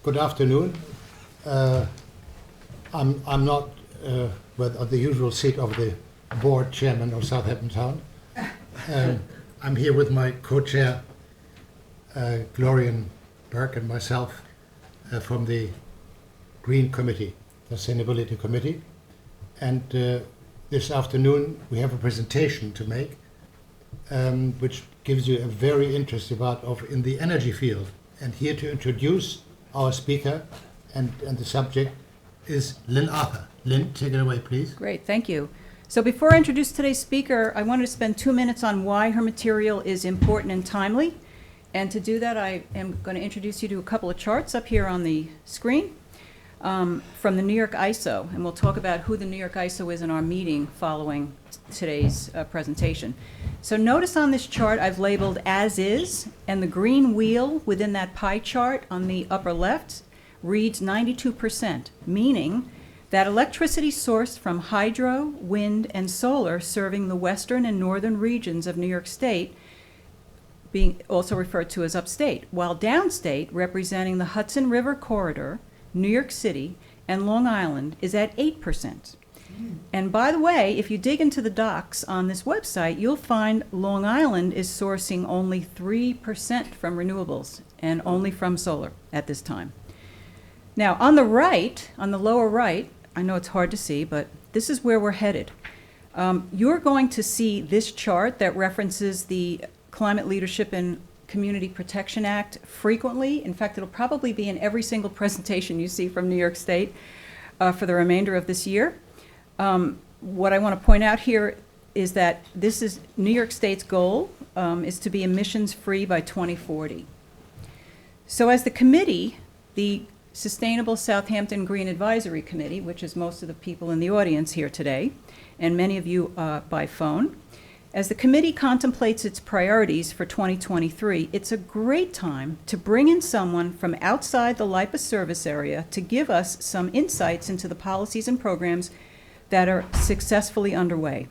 Good afternoon. I'm not at the usual seat of the board chairman of Southampton Town. I'm here with my co-chair, Glorian Burke, and myself from the Green Committee, the Sustainability Committee. And this afternoon we have a presentation to make, which gives you a very interesting part in the energy field. And here to introduce our speaker and the subject is Lynn Arthur. Lynn, take it away, please. Great, thank you. So before I introduce today's speaker, I wanted to spend 2 minutes on why her material is important and timely. And to do that, I am going to introduce you to a couple of charts up here on the screen from the New York ISO. And we'll talk about who the New York ISO is in our meeting following today's presentation. So notice on this chart I've labeled as is, and the green wheel within that pie chart on the upper left reads 92%, meaning that electricity sourced from hydro, wind, and solar serving the western and northern regions of New York State, being also referred to as upstate, while downstate, representing the Hudson River Corridor, New York City, and Long Island, is at 8%. And by the way, if you dig into the docs on this website, you'll find Long Island is sourcing only 3% from renewables and only from solar at this time. Now, on the right, on the lower right, I know it's hard to see, but this is where we're headed. You're going to see this chart that references the Climate Leadership and Community Protection Act frequently. In fact, it'll probably be in every single presentation you see from New York State for the remainder of this year. What I want to point out here is that this is New York State's goal is to be emissions-free by 2040. So as the committee, the Sustainable Southampton Green Advisory Committee, which is most of the people in the audience here today, and many of you by phone, as the committee contemplates its priorities for 2023, it's a great time to bring in someone from outside the LIPA service area to give us some insights into the policies and programs that are successfully underway.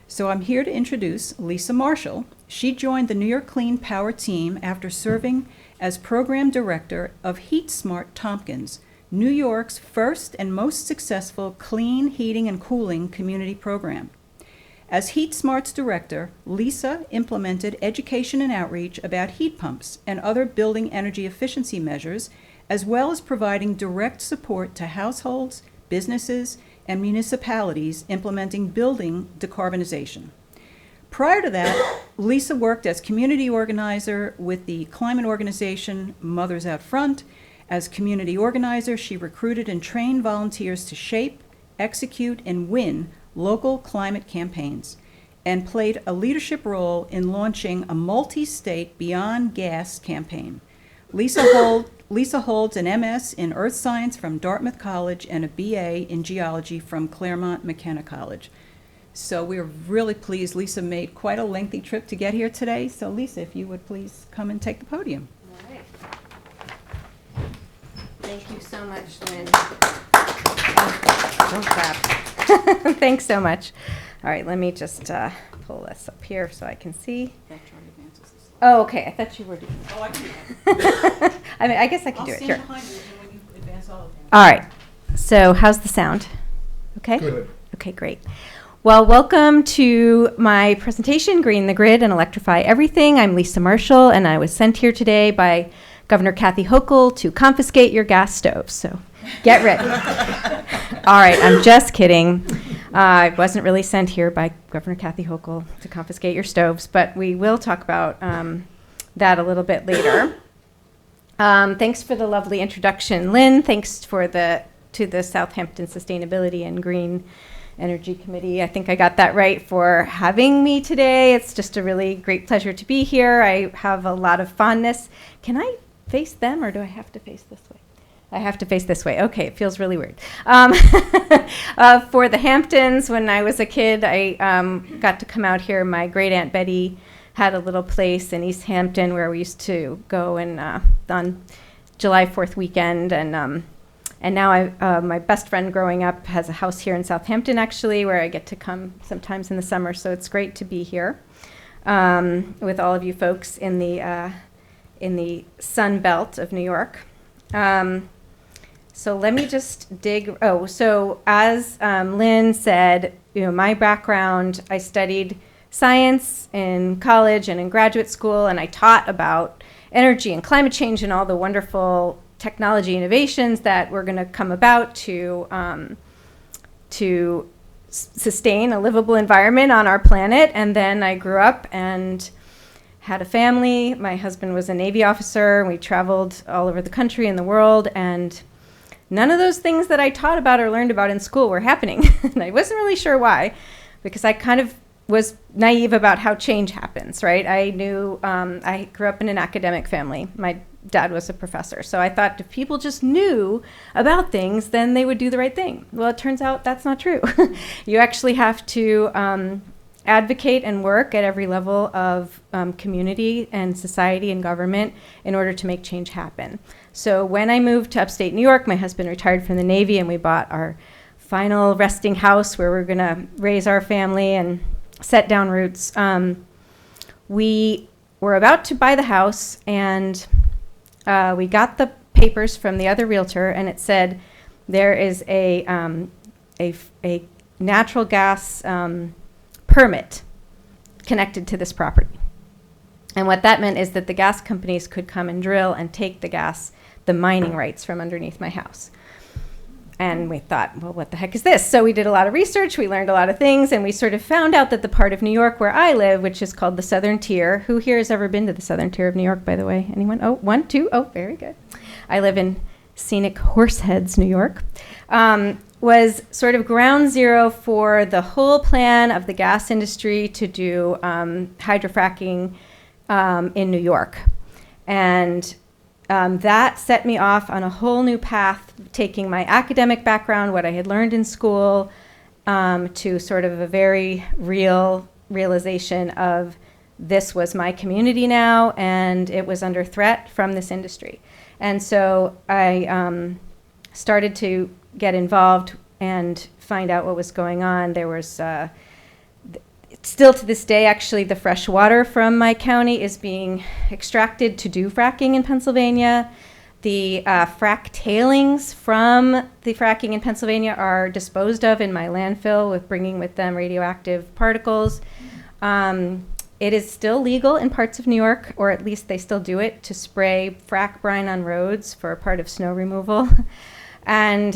So I'm here to introduce Lisa Marshall. She joined the New York Clean Power team after serving as program director of Heat Smart Tompkins, New York's first and most successful clean heating and cooling community program. As Heat Smart's director, Lisa implemented education and outreach about heat pumps and other building energy efficiency measures, as well as providing direct support to households, businesses, and municipalities implementing building decarbonization. Prior to that, Lisa worked as community organizer with the climate organization Mothers Out Front. As community organizer, she recruited and trained volunteers to shape, execute, and win local climate campaigns, and played a leadership role in launching a multi-state Beyond Gas campaign. Lisa holds an MS in Earth Science from Dartmouth College and a BA in Geology from Claremont McKenna College. So we're really pleased. Lisa made quite a lengthy trip to get here today. So Lisa, if you would please come and take the podium. All right. Thank you so much, Lynn. Don't clap. Thanks so much. All right, let me just pull this up here so I can see. Oh, okay. I thought you were doing it. Oh, I can do that. I mean, I guess I can do it. Sure. I'll stand behind you when you advance all of them. All right. So how's the sound? Okay? Good. Okay, great. Well, welcome to my presentation, Green the Grid and Electrify Everything. I'm Lisa Marshall, and I was sent here today by Governor Kathy Hochul to confiscate your gas stoves. So get ready. All right, I'm just kidding. I wasn't really sent here by Governor Kathy Hochul to confiscate your stoves, but we will talk about that a little bit later. Thanks for the lovely introduction, Lynn. Thanks to the Southampton Sustainability and Green Energy Committee. I think I got that right for having me today. It's just a really great pleasure to be here. I have a lot of fondness. Can I face them, or do I have to face this way? I have to face this way. Okay, it feels really weird. For the Hamptons, when I was a kid, I got to come out here. My great Aunt Betty had a little place in East Hampton where we used to go and on July 4th weekend. And now my best friend growing up has a house here in Southampton, actually, where I get to come sometimes in the summer. So it's great to be here with all of you folks in the Sun Belt of New York. So let me just dig. Oh, so as Lynn said, my background, I studied science in college and in graduate school, and I taught about energy and climate change and all the wonderful technology innovations that were going to come about to sustain a livable environment on our planet. And then I grew up and had a family. My husband was a Navy officer, and we traveled all over the country and the world, and none of those things that I taught about or learned about in school were happening. And I wasn't really sure why, because I kind of was naive about how change happens, right? I knew, I grew up in an academic family. My dad was a professor. So I thought if people just knew about things, then they would do the right thing. Well, it turns out that's not true. You actually have to advocate and work at every level of community and society and government in order to make change happen. So when I moved to upstate New York, my husband retired from the Navy, and we bought our final resting house where we're going to raise our family and set down roots. We were about to buy the house, and we got the papers from the other realtor, and it said there is a natural gas permit connected to this property. And what that meant is that the gas companies could come and drill and take the mining rights from underneath my house. And we thought, well, what the heck is this? So we did a lot of research, we learned a lot of things, and we sort of found out that the part of New York where I live, which is called the Southern Tier — who here has ever been to the Southern Tier of New York, by the way? Anyone? Oh, one, two. Oh, very good. I live in scenic Horseheads, New York. Was sort of ground zero for the whole plan of the gas industry to do hydrofracking in New York. And that set me off on a whole new path, taking my academic background, what I had learned in school, to sort of a very real realization of this was my community now, and it was under threat from this industry. And so I started to get involved and find out what was going on. There was still to this day, actually, the fresh water from my county is being extracted to do fracking in Pennsylvania. The frack tailings from the fracking in Pennsylvania are disposed of in my landfill, with bringing with them radioactive particles. It is still legal in parts of New York, or at least they still do it, to spray frack brine on roads for part of snow removal. And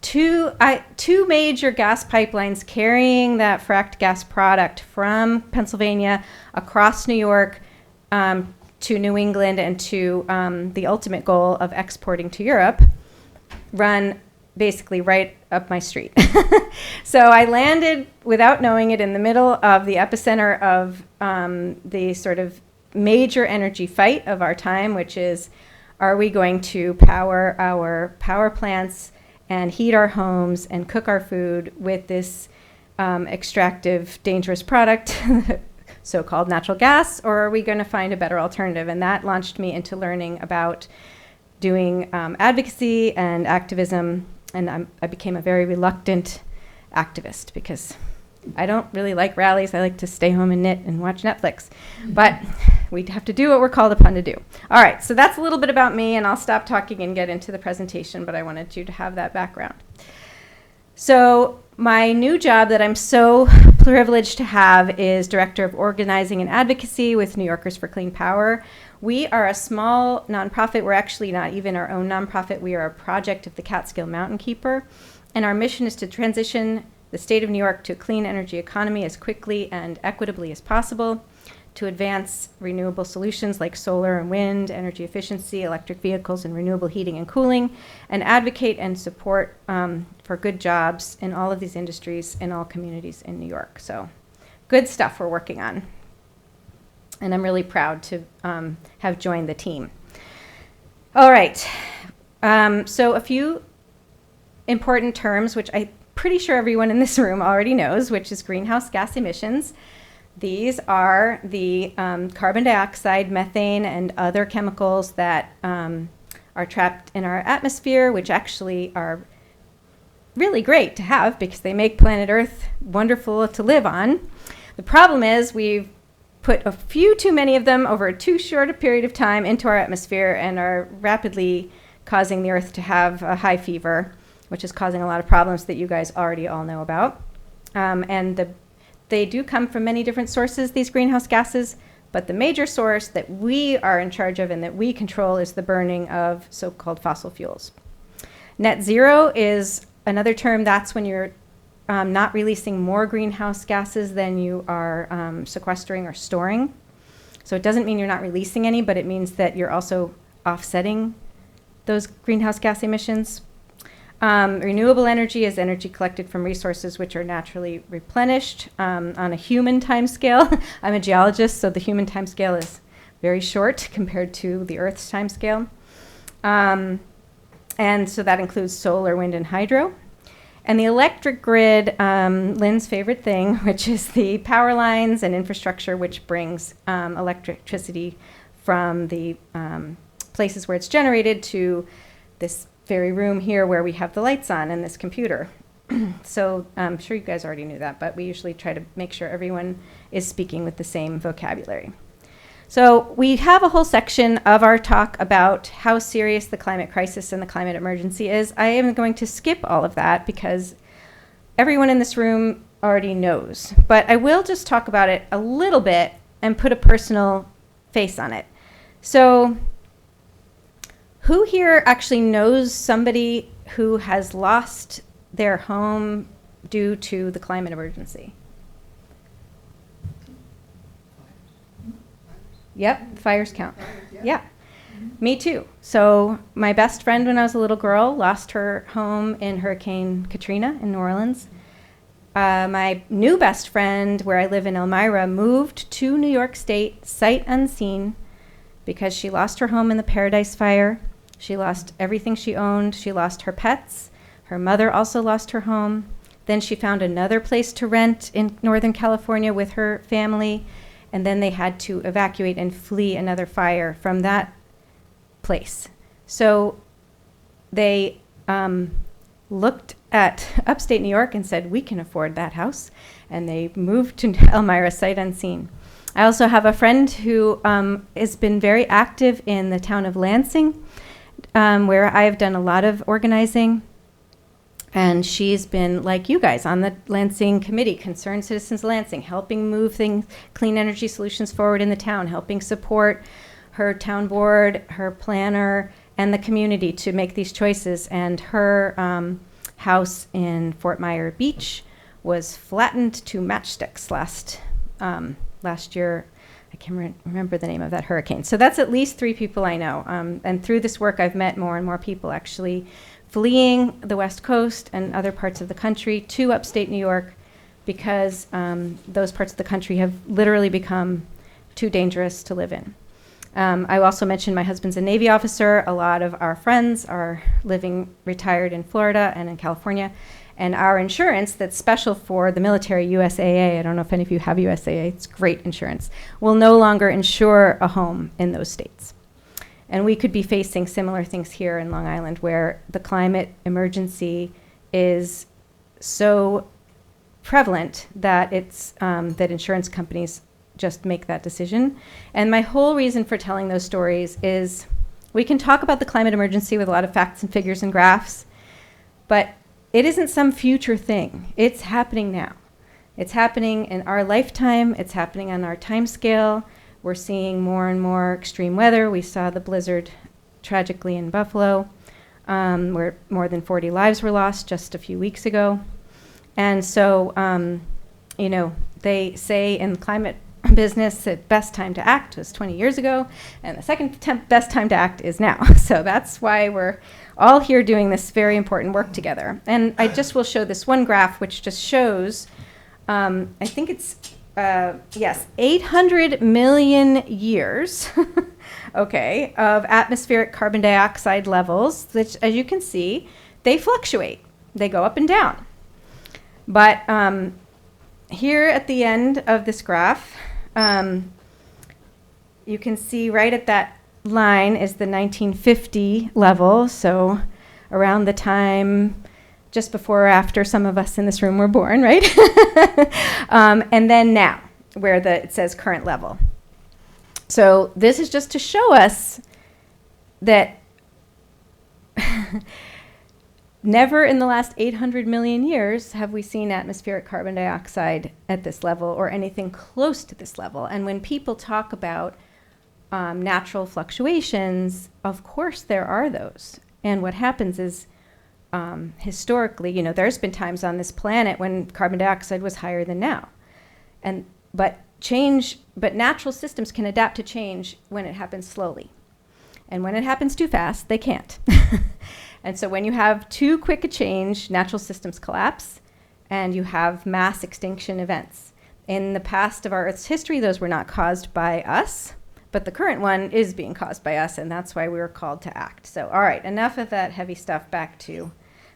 two major gas pipelines carrying that fracked gas product from Pennsylvania across New York to New England, and to the ultimate goal of exporting to Europe, run basically right up my street. So I landed, without knowing it, in the middle of the epicenter of the sort of major energy fight of our time, which is, are we going to power our power plants and heat our homes and cook our food with this extractive, dangerous product, so-called natural gas, or are we going to find a better alternative? And that launched me into learning about doing advocacy and activism, and I became a very reluctant activist, because I don't really like rallies. I like to stay home and knit and watch Netflix. But we have to do what we're called upon to do. All right, so that's a little bit about me, and I'll stop talking and get into the presentation, but I wanted you to have that background. So my new job that I'm so privileged to have is Director of Organizing and Advocacy with New Yorkers for Clean Power. We are a small nonprofit. We're actually not even our own nonprofit. We are a project of the Catskill Mountain Keeper, and our mission is to transition the state of New York to a clean energy economy as quickly and equitably as possible, to advance renewable solutions like solar and wind, energy efficiency, electric vehicles, and renewable heating and cooling, and advocate and support for good jobs in all of these industries in all communities in New York. So good stuff we're working on. And I'm really proud to have joined the team. All right, so a few important terms, which I'm pretty sure everyone in this room already knows, which is greenhouse gas emissions. These are the carbon dioxide, methane, and other chemicals that are trapped in our atmosphere, which actually are really great to have because they make planet Earth wonderful to live on. The problem is we've put a few too many of them over too short a period of time into our atmosphere and are rapidly causing the Earth to have a high fever, which is causing a lot of problems that you guys already all know about. They do come from many different sources, these greenhouse gases, but the major source that we are in charge of and that we control is the burning of so-called fossil fuels. Net zero is another term. That's when you're not releasing more greenhouse gases than you are sequestering or storing. So it doesn't mean you're not releasing any, but it means that you're also offsetting those greenhouse gas emissions. Renewable energy is energy collected from resources which are naturally replenished on a human time scale. I'm a geologist, so the human time scale is very short compared to the Earth's time scale. And so that includes solar, wind, and hydro. And the electric grid, Lynn's favorite thing, which is the power lines and infrastructure which brings electricity from the places where it's generated to this very room here where we have the lights on and this computer. So I'm sure you guys already knew that, but we usually try to make sure everyone is speaking with the same vocabulary. So we have a whole section of our talk about how serious the climate crisis and the climate emergency is. I am going to skip all of that because everyone in this room already knows. But I will just talk about it a little bit and put a personal face on it. So who here actually knows somebody who has lost their home due to the climate emergency? Yep, fires count. Yeah, me too. So my best friend when I was a little girl lost her home in Hurricane Katrina in New Orleans. My new best friend, where I live in Elmira, moved to New York State, sight unseen, because she lost her home in the Paradise Fire. She lost everything she owned. She lost her pets. Her mother also lost her home. Then she found another place to rent in Northern California with her family. And then they had to evacuate and flee another fire from that place. So they looked at upstate New York and said, we can afford that house. And they moved to Elmira sight unseen. I also have a friend who has been very active in the town of Lansing, where I have done a lot of organizing. And she's been, like you guys, on the Lansing Committee, Concerned Citizens Lansing, helping move things, clean energy solutions forward in the town, helping support her town board, her planner, and the community to make these choices. And her house in Fort Myer Beach was flattened to matchsticks last year. I can't remember the name of that hurricane. So that's at least 3 people I know. And through this work, I've met more and more people actually fleeing the West Coast and other parts of the country to upstate New York because those parts of the country have literally become too dangerous to live in. I also mentioned my husband's a Navy officer. A lot of our friends are living retired in Florida and in California. And our insurance that's special for the military, USAA, I don't know if any of you have USAA, it's great insurance, will no longer insure a home in those states. And we could be facing similar things here in Long Island where the climate emergency is so prevalent that it's that insurance companies just make that decision. And my whole reason for telling those stories is we can talk about the climate emergency with a lot of facts and figures and graphs, but it isn't some future thing. It's happening now. It's happening in our lifetime. It's happening on our time scale. We're seeing more and more extreme weather. We saw the blizzard tragically in Buffalo, where more than 40 lives were lost just a few weeks ago. And so, they say in climate business that best time to act was 20 years ago, and the second best time to act is now. So that's why we're all here doing this very important work together. And I just will show this one graph, which just shows, I think it's 800 million years, okay, of atmospheric carbon dioxide levels, which, as you can see, they fluctuate. They go up and down. But here at the end of this graph, you can see right at that line is the 1950 level, so around the time just before or after some of us in this room were born, right? And then now, where it says current level. So this is just to show us that Never in the last 800 million years have we seen atmospheric carbon dioxide at this level or anything close to this level. And when people talk about natural fluctuations, of course there are those. And what happens is, historically, there's been times on this planet when carbon dioxide was higher than now. But natural systems can adapt to change when it happens slowly. And when it happens too fast, they can't. And so when you have too quick a change, natural systems collapse, and you have mass extinction events. In the past of our Earth's history, those were not caused by us, but the current one is being caused by us, and that's why we were called to act. So, all right, enough of that heavy stuff, back to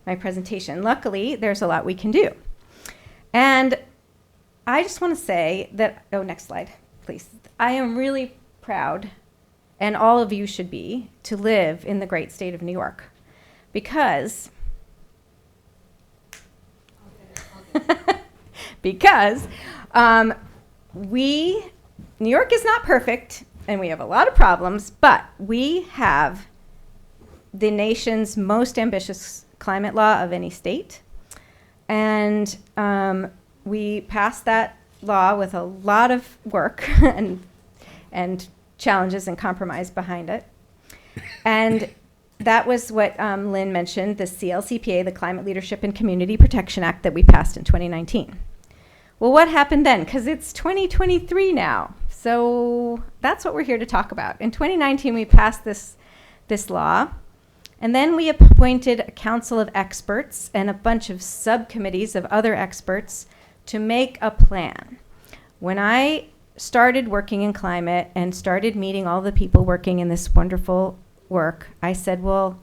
my presentation. Luckily, there's a lot we can do. And I just want to say that, next slide, please. I am really proud, and all of you should be, to live in the great state of New York. Because New York is not perfect, and we have a lot of problems, but we have the nation's most ambitious climate law of any state. And we passed that law with a lot of work and challenges and compromise behind it. And that was what Lynn mentioned, the CLCPA, the Climate Leadership and Community Protection Act that we passed in 2019. Well, what happened then? Because it's 2023 now. So that's what we're here to talk about. In 2019, we passed this law. And then we appointed a council of experts and a bunch of subcommittees of other experts to make a plan. When I started working in climate and started meeting all the people working in this wonderful work, I said, well,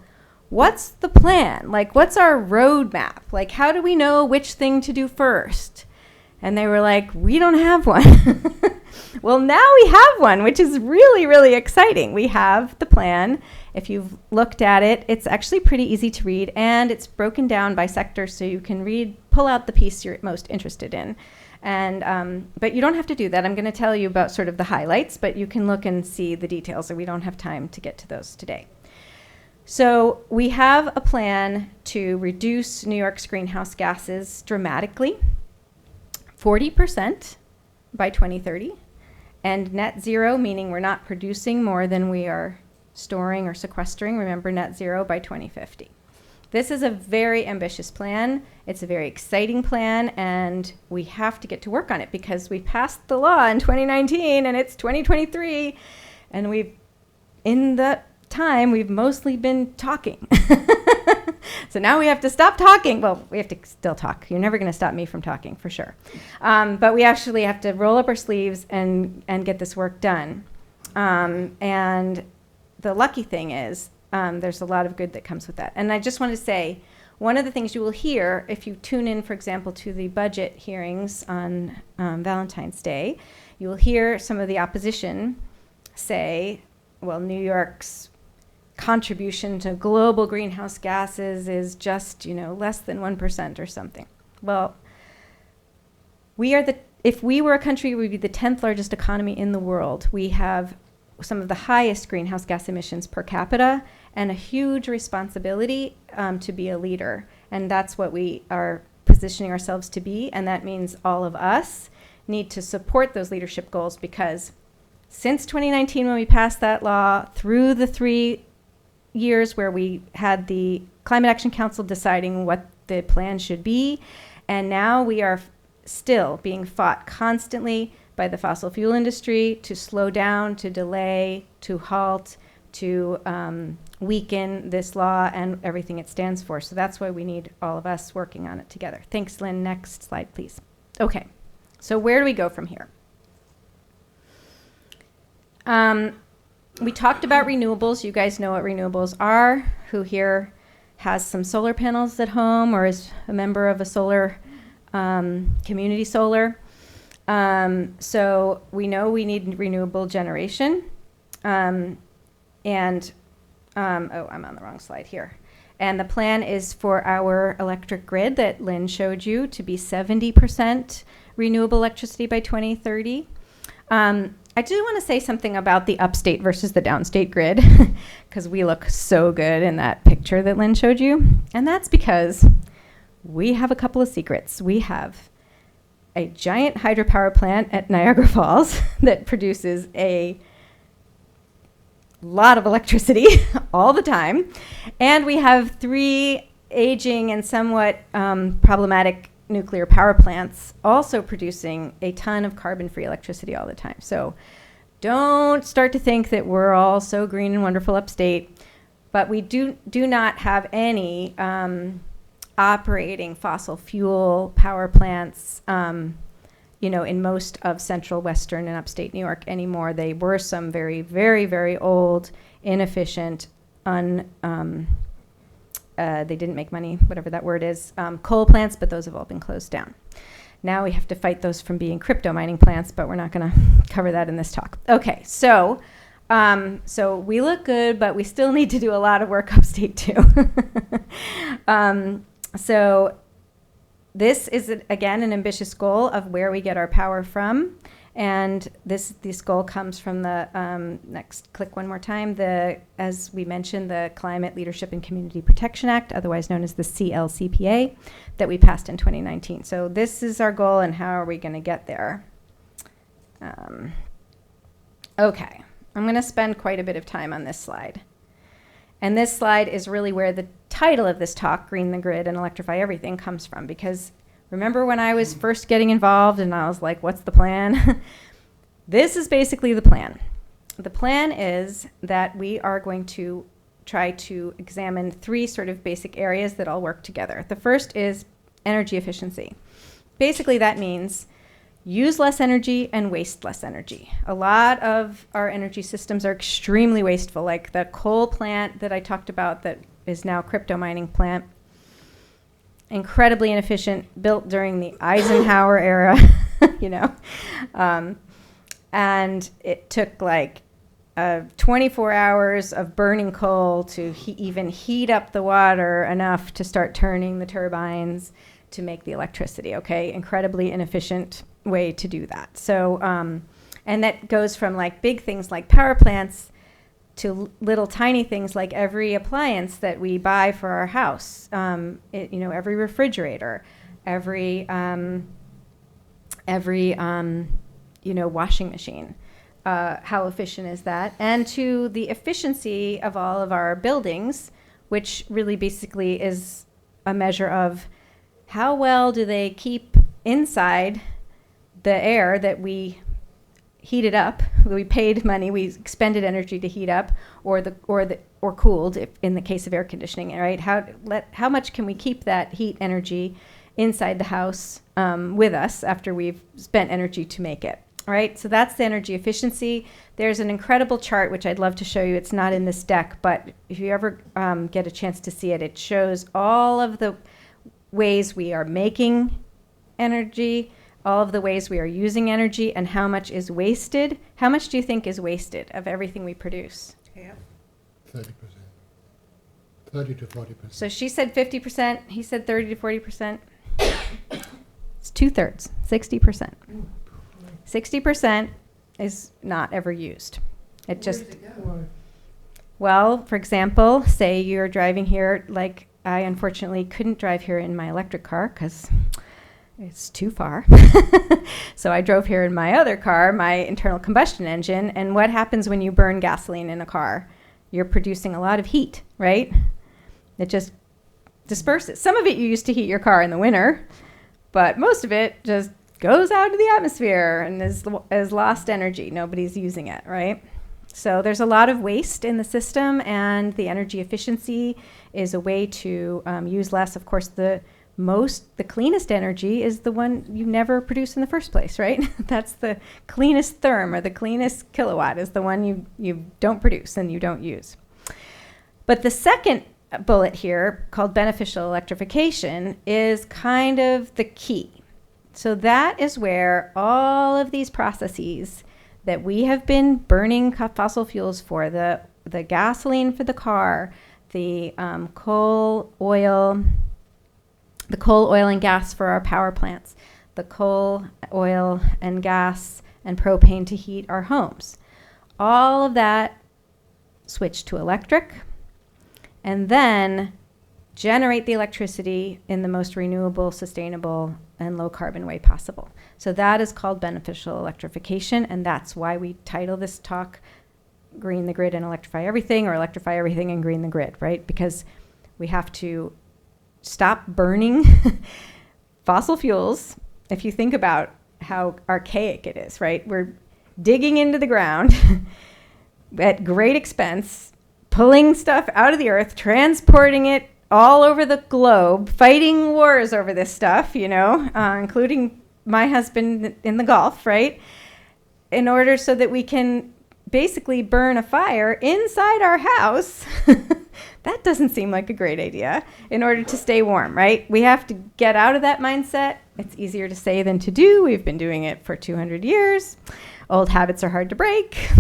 what's the plan? Like, what's our roadmap? Like, how do we know which thing to do first? And they were like, we don't have one. Well, now we have one, which is really, really exciting. We have the plan. If you've looked at it, it's actually pretty easy to read, and it's broken down by sector, so you can pull out the piece you're most interested in. And but you don't have to do that. I'm going to tell you about sort of the highlights, but you can look and see the details, and we don't have time to get to those today. So we have a plan to reduce New York's greenhouse gases dramatically, 40% by 2030, and net zero, meaning we're not producing more than we are storing or sequestering. Remember, net zero by 2050. This is a very ambitious plan. It's a very exciting plan, and we have to get to work on it because we passed the law in 2019 and it's 2023, and in that time, we've mostly been talking. So now we have to stop talking. Well, we have to still talk. You're never going to stop me from talking, for sure. But we actually have to roll up our sleeves and get this work done. And the lucky thing is, there's a lot of good that comes with that. And I just want to say, one of the things you will hear if you tune in, for example, to the budget hearings on Valentine's Day, you will hear some of the opposition say, well, New York's contribution to global greenhouse gases is just, less than 1% or something. Well, if we were a country, we'd be the 10th largest economy in the world. We have some of the highest greenhouse gas emissions per capita and a huge responsibility to be a leader. And that's what we are positioning ourselves to be. And that means all of us need to support those leadership goals, because since 2019, when we passed that law, through the 3 years where we had the Climate Action Council deciding what the plan should be, and now we are still being fought constantly by the fossil fuel industry to slow down, to delay, to halt, to weaken this law and everything it stands for. So that's why we need all of us working on it together. Thanks, Lynn. Next slide, please. Okay, so where do we go from here? We talked about renewables. You guys know what renewables are. Who here has some solar panels at home or is a member of a solar community solar? So we know we need renewable generation. I'm on the wrong slide here. And the plan is for our electric grid that Lynn showed you to be 70% renewable electricity by 2030. I do want to say something about the upstate versus the downstate grid, because we look so good in that picture that Lynn showed you. And that's because we have a couple of secrets. We have a giant hydropower plant at Niagara Falls that produces a lot of electricity all the time. And we have 3 aging and somewhat problematic nuclear power plants also producing a ton of carbon-free electricity all the time. So don't start to think that we're all so green and wonderful upstate, but we do not have any operating fossil fuel power plants, in most of central, western, and upstate New York anymore. They were some very, very, very old, inefficient, they didn't make money, whatever that word is, coal plants, but those have all been closed down. Now we have to fight those from being crypto mining plants, but we're not going to cover that in this talk. Okay, so we look good, but we still need to do a lot of work upstate too. So this is, again, an ambitious goal of where we get our power from. And this goal comes from the, next, click one more time, as we mentioned, the Climate Leadership and Community Protection Act, otherwise known as the CLCPA, that we passed in 2019. So this is our goal, and how are we going to get there? Okay, I'm going to spend quite a bit of time on this slide. And this slide is really where the title of this talk, Green the Grid and Electrify Everything, comes from, because remember when I was first getting involved and I was like, what's the plan? This is basically the plan. The plan is that we are going to try to examine 3 sort of basic areas that all work together. The first is energy efficiency. Basically, that means use less energy and waste less energy. A lot of our energy systems are extremely wasteful, like the coal plant that I talked about that is now a crypto mining plant. Incredibly inefficient, built during the Eisenhower era, and it took like 24 hours of burning coal to even heat up the water enough to start turning the turbines to make the electricity, okay? Incredibly inefficient way to do that. So, and that goes from like big things like power plants to little tiny things like every appliance that we buy for our house, every refrigerator, every washing machine. How efficient is that? And to the efficiency of all of our buildings, which really basically is a measure of how well do they keep inside the air that we heated up, we paid money, we expended energy to heat up, or cooled, if in the case of air conditioning, right? How much can we keep that heat energy inside the house with us after we've spent energy to make it, right? So that's the energy efficiency. There's an incredible chart which I'd love to show you. It's not in this deck, but if you ever get a chance to see it, it shows all of the ways we are making energy, all of the ways we are using energy, and how much is wasted. How much do you think is wasted of everything we produce? Yeah. 30%. 30 to 40%. So she said 50%, he said 30 to 40%. It's 2/3, 60%. 60% is not ever used. It just, well, for example, say you're driving here, like I unfortunately couldn't drive here in my electric car because it's too far. So I drove here in my other car, my internal combustion engine. And what happens when you burn gasoline in a car? You're producing a lot of heat, right? It just disperses. Some of it you use to heat your car in the winter, but most of it just goes out into the atmosphere and is lost energy. Nobody's using it, right? So there's a lot of waste in the system, and the energy efficiency is a way to use less. Of course, the cleanest energy is the one you never produce in the first place, right? That's the cleanest therm, or the cleanest kilowatt is the one you don't produce and you don't use. But the second bullet here, called beneficial electrification, is kind of the key. So that is where all of these processes that we have been burning fossil fuels for, the gasoline for the car, the coal, oil and gas for our power plants, the coal, oil, and gas and propane to heat our homes. All of that switched to electric, and then generate the electricity in the most renewable, sustainable, and low carbon way possible. So that is called beneficial electrification, and that's why we title this talk Green the Grid and Electrify Everything, or Electrify Everything and Green the Grid, right? Because we have to stop burning fossil fuels. If you think about how archaic it is, right? We're digging into the ground at great expense, pulling stuff out of the earth, transporting it all over the globe, fighting wars over this stuff, including my husband in the Gulf, right? In order so that we can basically burn a fire inside our house. That doesn't seem like a great idea in order to stay warm, right? We have to get out of that mindset. It's easier to say than to do. We've been doing it for 200 years. Old habits are hard to break.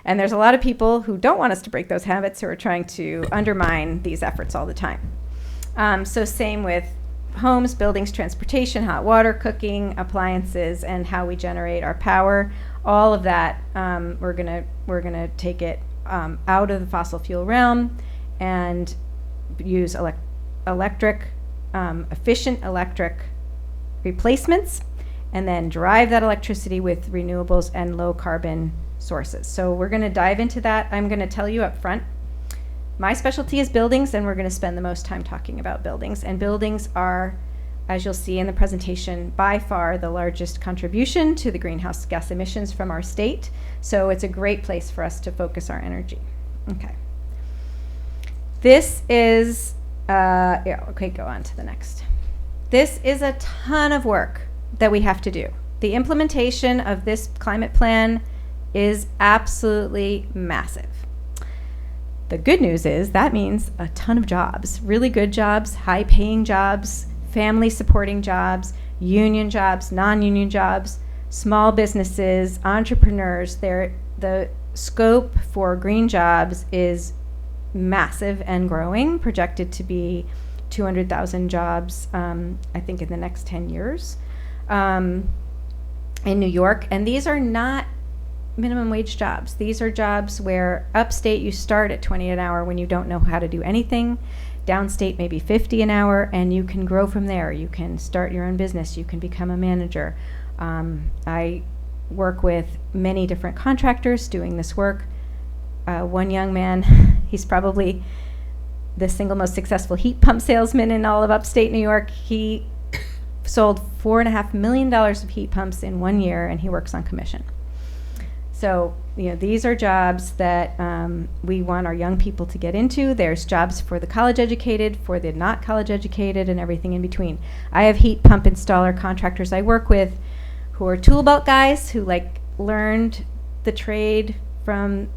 And there's a lot of people who don't want us to break those habits, who are trying to undermine these efforts all the time. So same with homes, buildings, transportation, hot water, cooking, appliances, and how we generate our power. All of that, we're gonna take it out of the fossil fuel realm and use efficient electric replacements, and then drive that electricity with renewables and low carbon sources. So we're going to dive into that. I'm going to tell you up front, my specialty is buildings, and we're going to spend the most time talking about buildings. And buildings are, as you'll see in the presentation, by far the largest contribution to the greenhouse gas emissions from our state. So it's a great place for us to focus our energy. Okay. This is, go on to the next. This is a ton of work that we have to do. The implementation of this climate plan is absolutely massive. The good news is that means a ton of jobs, really good jobs, high-paying jobs, family-supporting jobs, union jobs, non-union jobs, small businesses, entrepreneurs. The scope for green jobs is massive and growing, projected to be 200,000 jobs, I think, in the next 10 years in New York. And these are not minimum wage jobs. These are jobs where upstate you start at 20 an hour when you don't know how to do anything. Downstate maybe 50 an hour, and you can grow from there. You can start your own business. You can become a manager. I work with many different contractors doing this work. One young man, he's probably the single most successful heat pump salesman in all of upstate New York. He sold $4.5 million of heat pumps in 1 year, and he works on commission. So, these are jobs that we want our young people to get into. There's jobs for the college educated, for the not college educated, and everything in between. I have heat pump installer contractors I work with who are tool belt guys who learned the trade from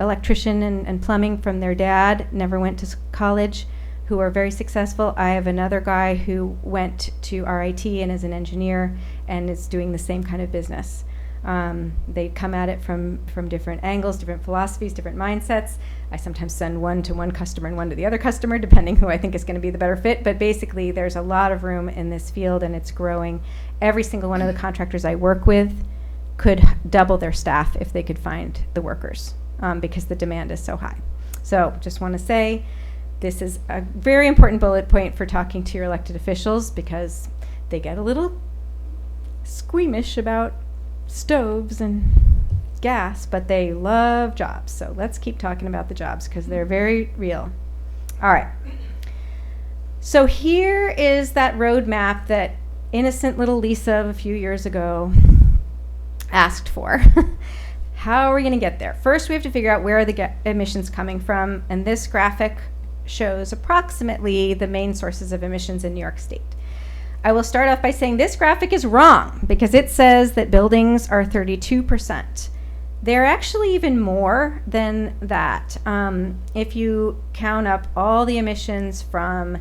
electrician and plumbing from their dad, never went to college, who are very successful. I have another guy who went to RIT and is an engineer and is doing the same kind of business. They come at it from different angles, different philosophies, different mindsets. I sometimes send one to one customer and one to the other customer, depending who I think is going to be the better fit. But basically, there's a lot of room in this field, and it's growing. Every single one of the contractors I work with could double their staff if they could find the workers, because the demand is so high. So just want to say, this is a very important bullet point for talking to your elected officials, because they get a little squeamish about stoves and gas, but they love jobs. So let's keep talking about the jobs, because they're very real. All right. So here is that roadmap that innocent little Lisa of a few years ago asked for. How are we going to get there? First, we have to figure out where are the emissions coming from, and this graphic shows approximately the main sources of emissions in New York State. I will start off by saying this graphic is wrong, because it says that buildings are 32%. They're actually even more than that. If you count up all the emissions from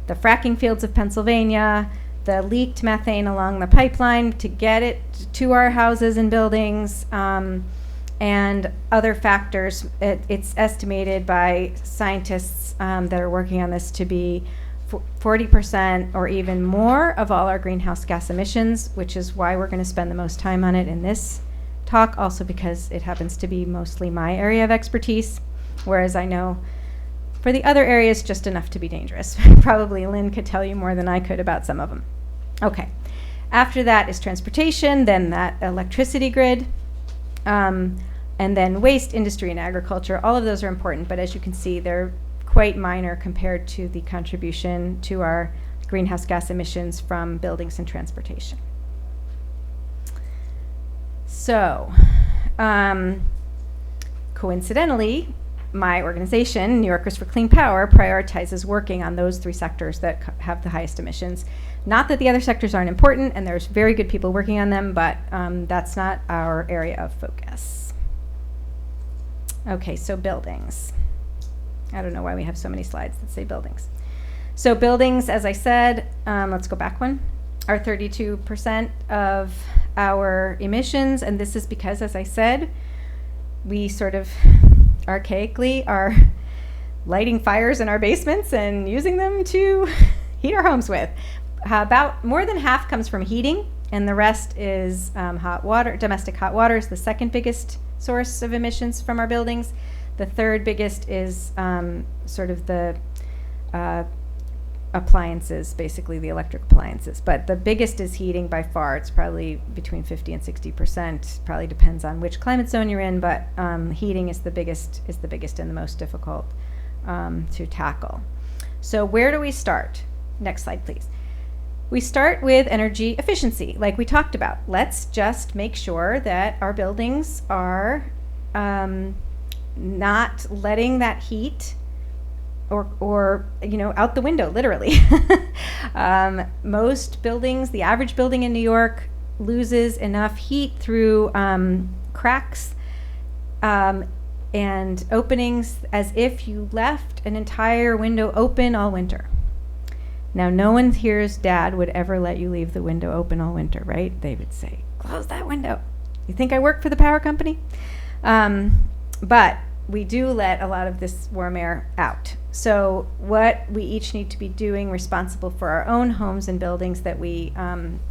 the fracking fields of Pennsylvania, the leaked methane along the pipeline to get it to our houses and buildings, and other factors, it's estimated by scientists that are working on this to be 40% or even more of all our greenhouse gas emissions, which is why we're going to spend the most time on it in this talk, also because it happens to be mostly my area of expertise, whereas I know for the other areas just enough to be dangerous. Probably Lynn could tell you more than I could about some of them. Okay. After that is transportation, then that electricity grid, and then waste, industry, and agriculture. All of those are important, but as you can see, they're quite minor compared to the contribution to our greenhouse gas emissions from buildings and transportation. So, coincidentally, my organization, New Yorkers for Clean Power, prioritizes working on those three sectors that have the highest emissions. Not that the other sectors aren't important, and there's very good people working on them, but that's not our area of focus. Okay, so buildings. I don't know why we have so many slides that say buildings. So buildings, as I said, let's go back one, are 32% of our emissions, and this is because, as I said, we sort of archaically are lighting fires in our basements and using them to heat our homes with. About more than half comes from heating, and the rest is hot water. Domestic hot water is the second biggest source of emissions from our buildings. The third biggest is sort of the appliances, basically the electric appliances. But the biggest is heating by far. It's probably between 50 and 60%. Probably depends on which climate zone you're in, but heating is the biggest and the most difficult to tackle. So where do we start? Next slide, please. We start with energy efficiency, like we talked about. Let's just make sure that our buildings are not letting that heat or out the window, literally. Most buildings, the average building in New York, loses enough heat through cracks and openings as if you left an entire window open all winter. Now, no one here's dad would ever let you leave the window open all winter, right? They would say, close that window. You think I work for the power company? But we do let a lot of this warm air out. So what we each need to be doing, responsible for our own homes and buildings that we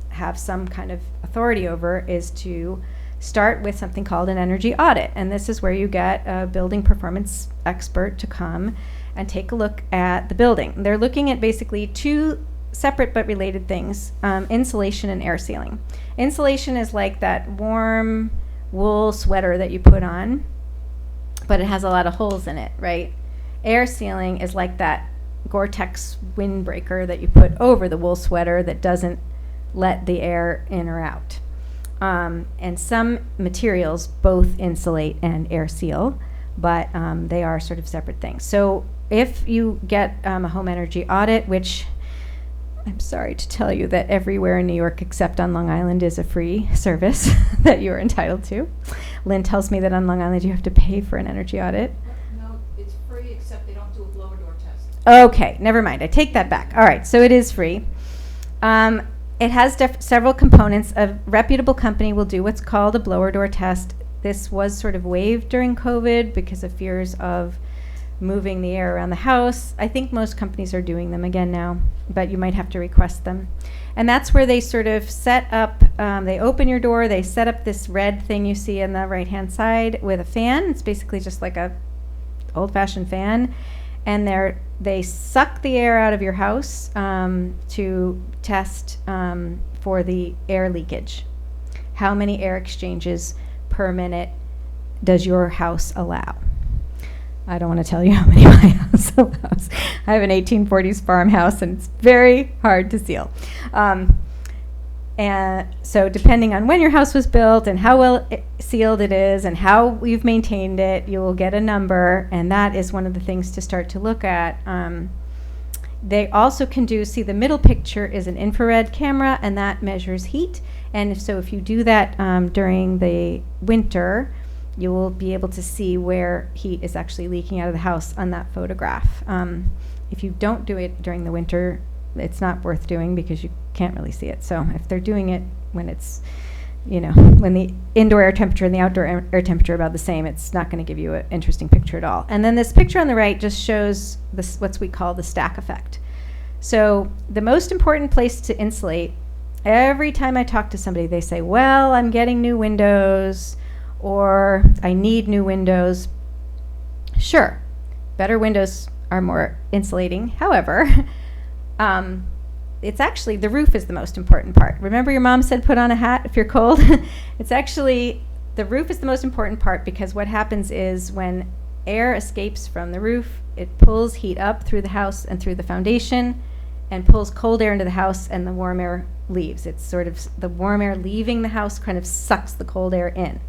have some kind of authority over, is to start with something called an energy audit. And this is where you get a building performance expert to come and take a look at the building. They're looking at basically two separate but related things, insulation and air sealing. Insulation is like that warm wool sweater that you put on, but it has a lot of holes in it, right? Air sealing is like that Gore-Tex windbreaker that you put over the wool sweater that doesn't let the air in or out. And some materials both insulate and air seal, but they are sort of separate things. So if you get a home energy audit, which I'm sorry to tell you that everywhere in New York except on Long Island is a free service that you are entitled to. Lynn tells me that on Long Island you have to pay for an energy audit. No, it's free except they don't do a blower door test. Okay, never mind. I take that back. All right, so it is free. It has several components. A reputable company will do what's called a blower door test. This was sort of waived during COVID because of fears of moving the air around the house. I think most companies are doing them again now, but you might have to request them. And that's where they sort of set up, they open your door, they set up this red thing you see on the right-hand side with a fan. It's basically just like a old-fashioned fan. And they suck the air out of your house to test for the air leakage. How many air exchanges per minute does your house allow? I don't want to tell you how many my house allows. I have an 1840s farmhouse, and it's very hard to seal. And so depending on when your house was built and how well sealed it is and how you've maintained it, you will get a number, and that is one of the things to start to look at. They also can see the middle picture is an infrared camera, and that measures heat. And so if you do that during the winter, you will be able to see where heat is actually leaking out of the house on that photograph. If you don't do it during the winter, it's not worth doing because you can't really see it. So if they're doing it when it's, when the indoor air temperature and the outdoor air temperature are about the same, it's not going to give you an interesting picture at all. And then this picture on the right just shows what we call the stack effect. So the most important place to insulate, every time I talk to somebody, they say, well, I'm getting new windows, or I need new windows. Sure, better windows are more insulating. However, it's actually, the roof is the most important part. Remember your mom said put on a hat if you're cold? It's actually, the roof is the most important part, because what happens is when air escapes from the roof, it pulls heat up through the house and through the foundation and pulls cold air into the house, and the warm air leaves. It's sort of the warm air leaving the house kind of sucks the cold air in.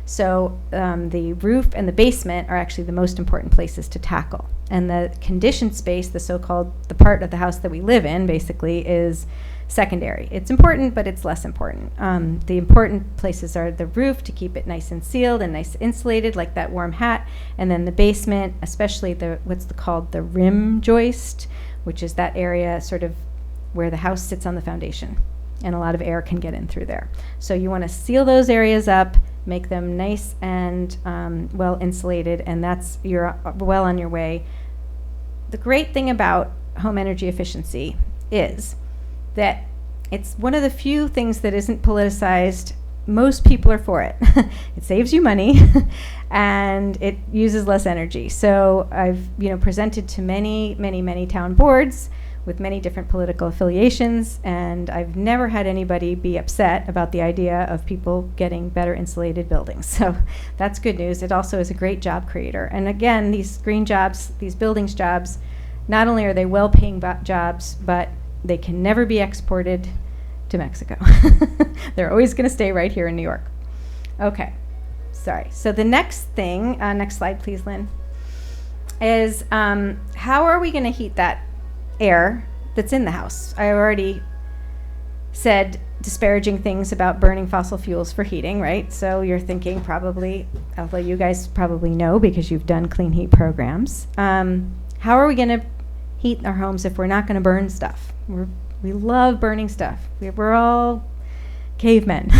So the roof and the basement are actually the most important places to tackle. And the conditioned space, the so-called, the part of the house that we live in, basically, is secondary. It's important, but it's less important. The important places are the roof, to keep it nice and sealed and nice insulated, like that warm hat, and then the basement, especially what's called the rim joist, which is that area sort of where the house sits on the foundation, and a lot of air can get in through there. So you want to seal those areas up, make them nice and well insulated, and you're well on your way. The great thing about home energy efficiency is that it's one of the few things that isn't politicized. Most people are for it. It saves you money and it uses less energy. So I've presented to many town boards with many different political affiliations, and I've never had anybody be upset about the idea of people getting better insulated buildings. So that's good news. It also is a great job creator. And again, these green jobs, these buildings jobs, not only are they well-paying jobs, but they can never be exported to Mexico. They're always going to stay right here in New York. Okay, sorry. So the next thing, next slide please, Lynn, is how are we going to heat that air that's in the house? I already said disparaging things about burning fossil fuels for heating, right? So you're thinking probably, although you guys probably know because you've done clean heat programs, how are we going to heat our homes if we're not going to burn stuff? We love burning stuff. We're all cavemen.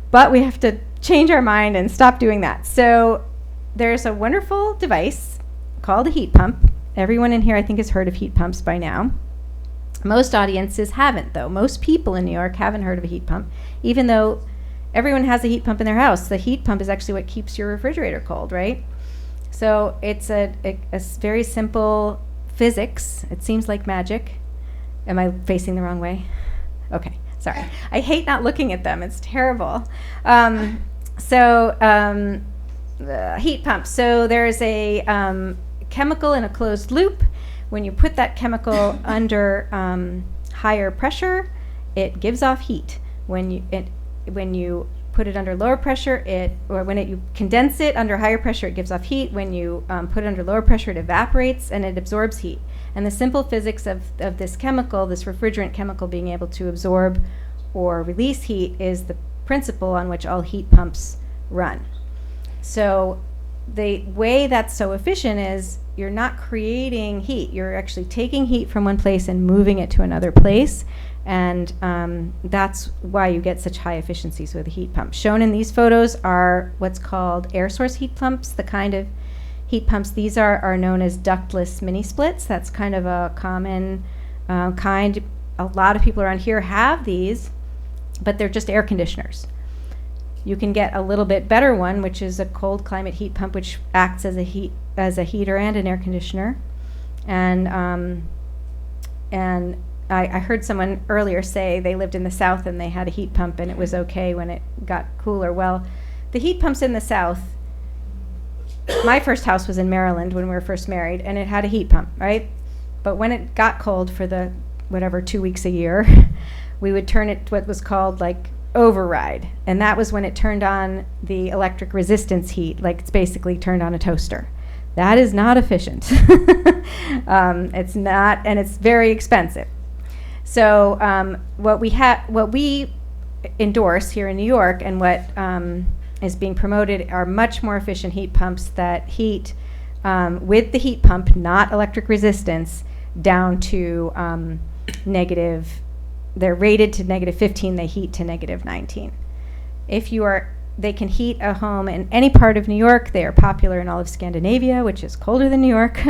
But we have to change our mind and stop doing that. So there's a wonderful device called a heat pump. Everyone in here, I think, has heard of heat pumps by now. Most audiences haven't, though. Most people in New York haven't heard of a heat pump, even though everyone has a heat pump in their house. The heat pump is actually what keeps your refrigerator cold, right? So it's a very simple physics. It seems like magic. Am I facing the wrong way? Okay, sorry. I hate not looking at them. It's terrible. The heat pump. So there's a chemical in a closed loop. When you put that chemical under higher pressure, it gives off heat. When you put it under lower pressure, you condense it under higher pressure, it gives off heat. When you put it under lower pressure, it evaporates and it absorbs heat. And the simple physics of this chemical, this refrigerant chemical being able to absorb or release heat, is the principle on which all heat pumps run. So the way that's so efficient is you're not creating heat. You're actually taking heat from one place and moving it to another place. And that's why you get such high efficiencies with a heat pump. Shown in these photos are what's called air source heat pumps, the kind of heat pumps. These are known as ductless mini splits. That's kind of a common kind. A lot of people around here have these, but they're just air conditioners. You can get a little bit better one, which is a cold climate heat pump, which acts as a heater and an air conditioner. And I heard someone earlier say they lived in the South and they had a heat pump and it was okay when it got cooler. Well, the heat pumps in the South, my first house was in Maryland when we were first married, and it had a heat pump, right? But when it got cold for the 2 weeks a year, we would turn it to what was called like override, and that was when it turned on the electric resistance heat, like it's basically turned on a toaster. That is not efficient. It's not, and it's very expensive. So what we endorse here in New York, and what is being promoted, are much more efficient heat pumps that heat with the heat pump, not electric resistance, down to negative. They're rated to -15. They heat to -19. If you are they can heat a home in any part of New York. They are popular in all of Scandinavia, which is colder than New York.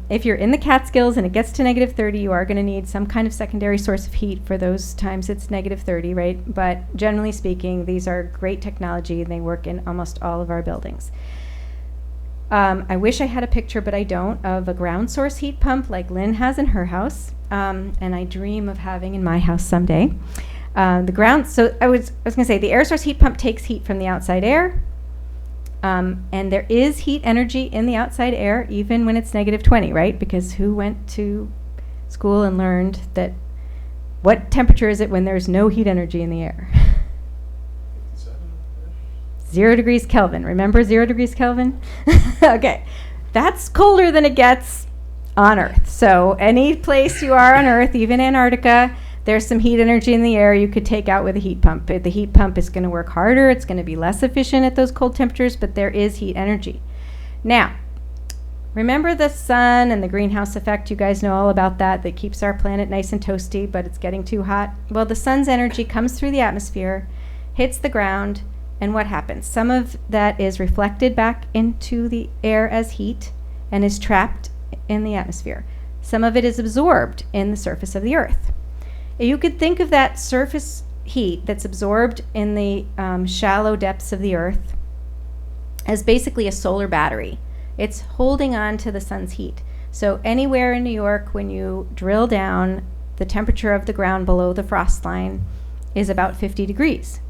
If you're in the Catskills and it gets to -30, you are going to need some kind of secondary source of heat for those times it's -30, right? But generally speaking, these are great technology and they work in almost all of our buildings. I wish I had a picture, but I don't, of a ground source heat pump like Lynn has in her house, and I dream of having in my house someday. So I was going to say, the air source heat pump takes heat from the outside air, and there is heat energy in the outside air, even when it's -20, right? Because who went to school and learned that what temperature is it when there's no heat energy in the air? 0 degrees Kelvin. Remember 0 degrees Kelvin? Okay. That's colder than it gets on Earth. So any place you are on Earth, even Antarctica, there's some heat energy in the air you could take out with a heat pump. The heat pump is going to work harder. It's going to be less efficient at those cold temperatures, but there is heat energy. Now, remember the sun and the greenhouse effect? You guys know all about that. That keeps our planet nice and toasty, but it's getting too hot. Well, the sun's energy comes through the atmosphere, hits the ground, and what happens? Some of that is reflected back into the air as heat and is trapped in the atmosphere. Some of it is absorbed in the surface of the Earth. You could think of that surface heat that's absorbed in the shallow depths of the Earth as basically a solar battery. It's holding on to the sun's heat. So anywhere in New York, when you drill down, the temperature of the ground below the frost line is about 50 degrees.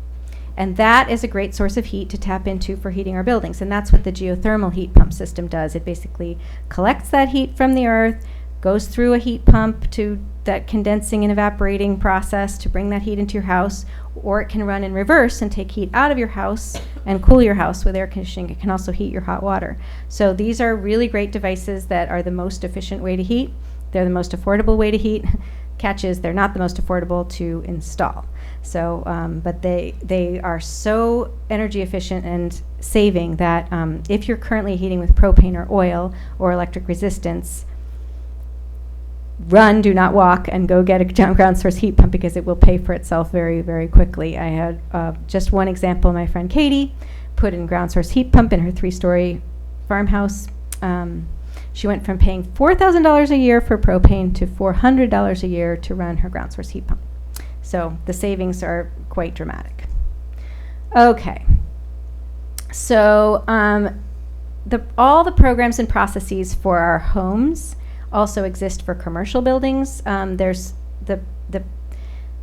And that is a great source of heat to tap into for heating our buildings. And that's what the geothermal heat pump system does. It basically collects that heat from the earth, goes through a heat pump to that condensing and evaporating process to bring that heat into your house, or it can run in reverse and take heat out of your house and cool your house with air conditioning. It can also heat your hot water. So these are really great devices that are the most efficient way to heat. They're the most affordable way to heat. Catch is they're not the most affordable to install. So, but they are so energy efficient and saving that if you're currently heating with propane or oil or electric resistance, run, do not walk, and go get a ground source heat pump because it will pay for itself very, very quickly. I had just one example. My friend Katie put in ground source heat pump in her 3-story farmhouse. She went from paying $4,000 a year for propane to $400 a year to run her ground source heat pump. So the savings are quite dramatic. Okay. So all the programs and processes for our homes also exist for commercial buildings. There's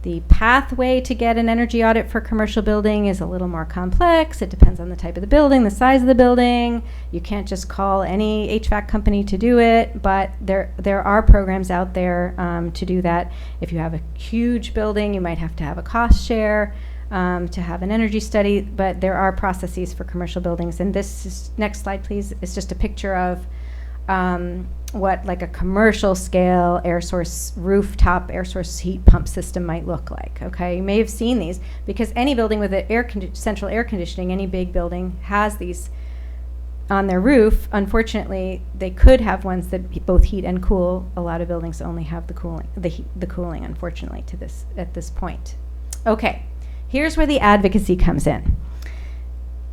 the pathway to get an energy audit for commercial building is a little more complex. It depends on the type of the building, the size of the building. You can't just call any HVAC company to do it, but there are programs out there to do that. If you have a huge building, you might have to have a cost share to have an energy study, but there are processes for commercial buildings. And this is, next slide please, is just a picture of what like a commercial scale rooftop air source heat pump system might look like. Okay, you may have seen these because any building with a central air conditioning, any big building has these on their roof. Unfortunately, they could have ones that both heat and cool. A lot of buildings only have the cooling, unfortunately, at this point. Okay, here's where the advocacy comes in.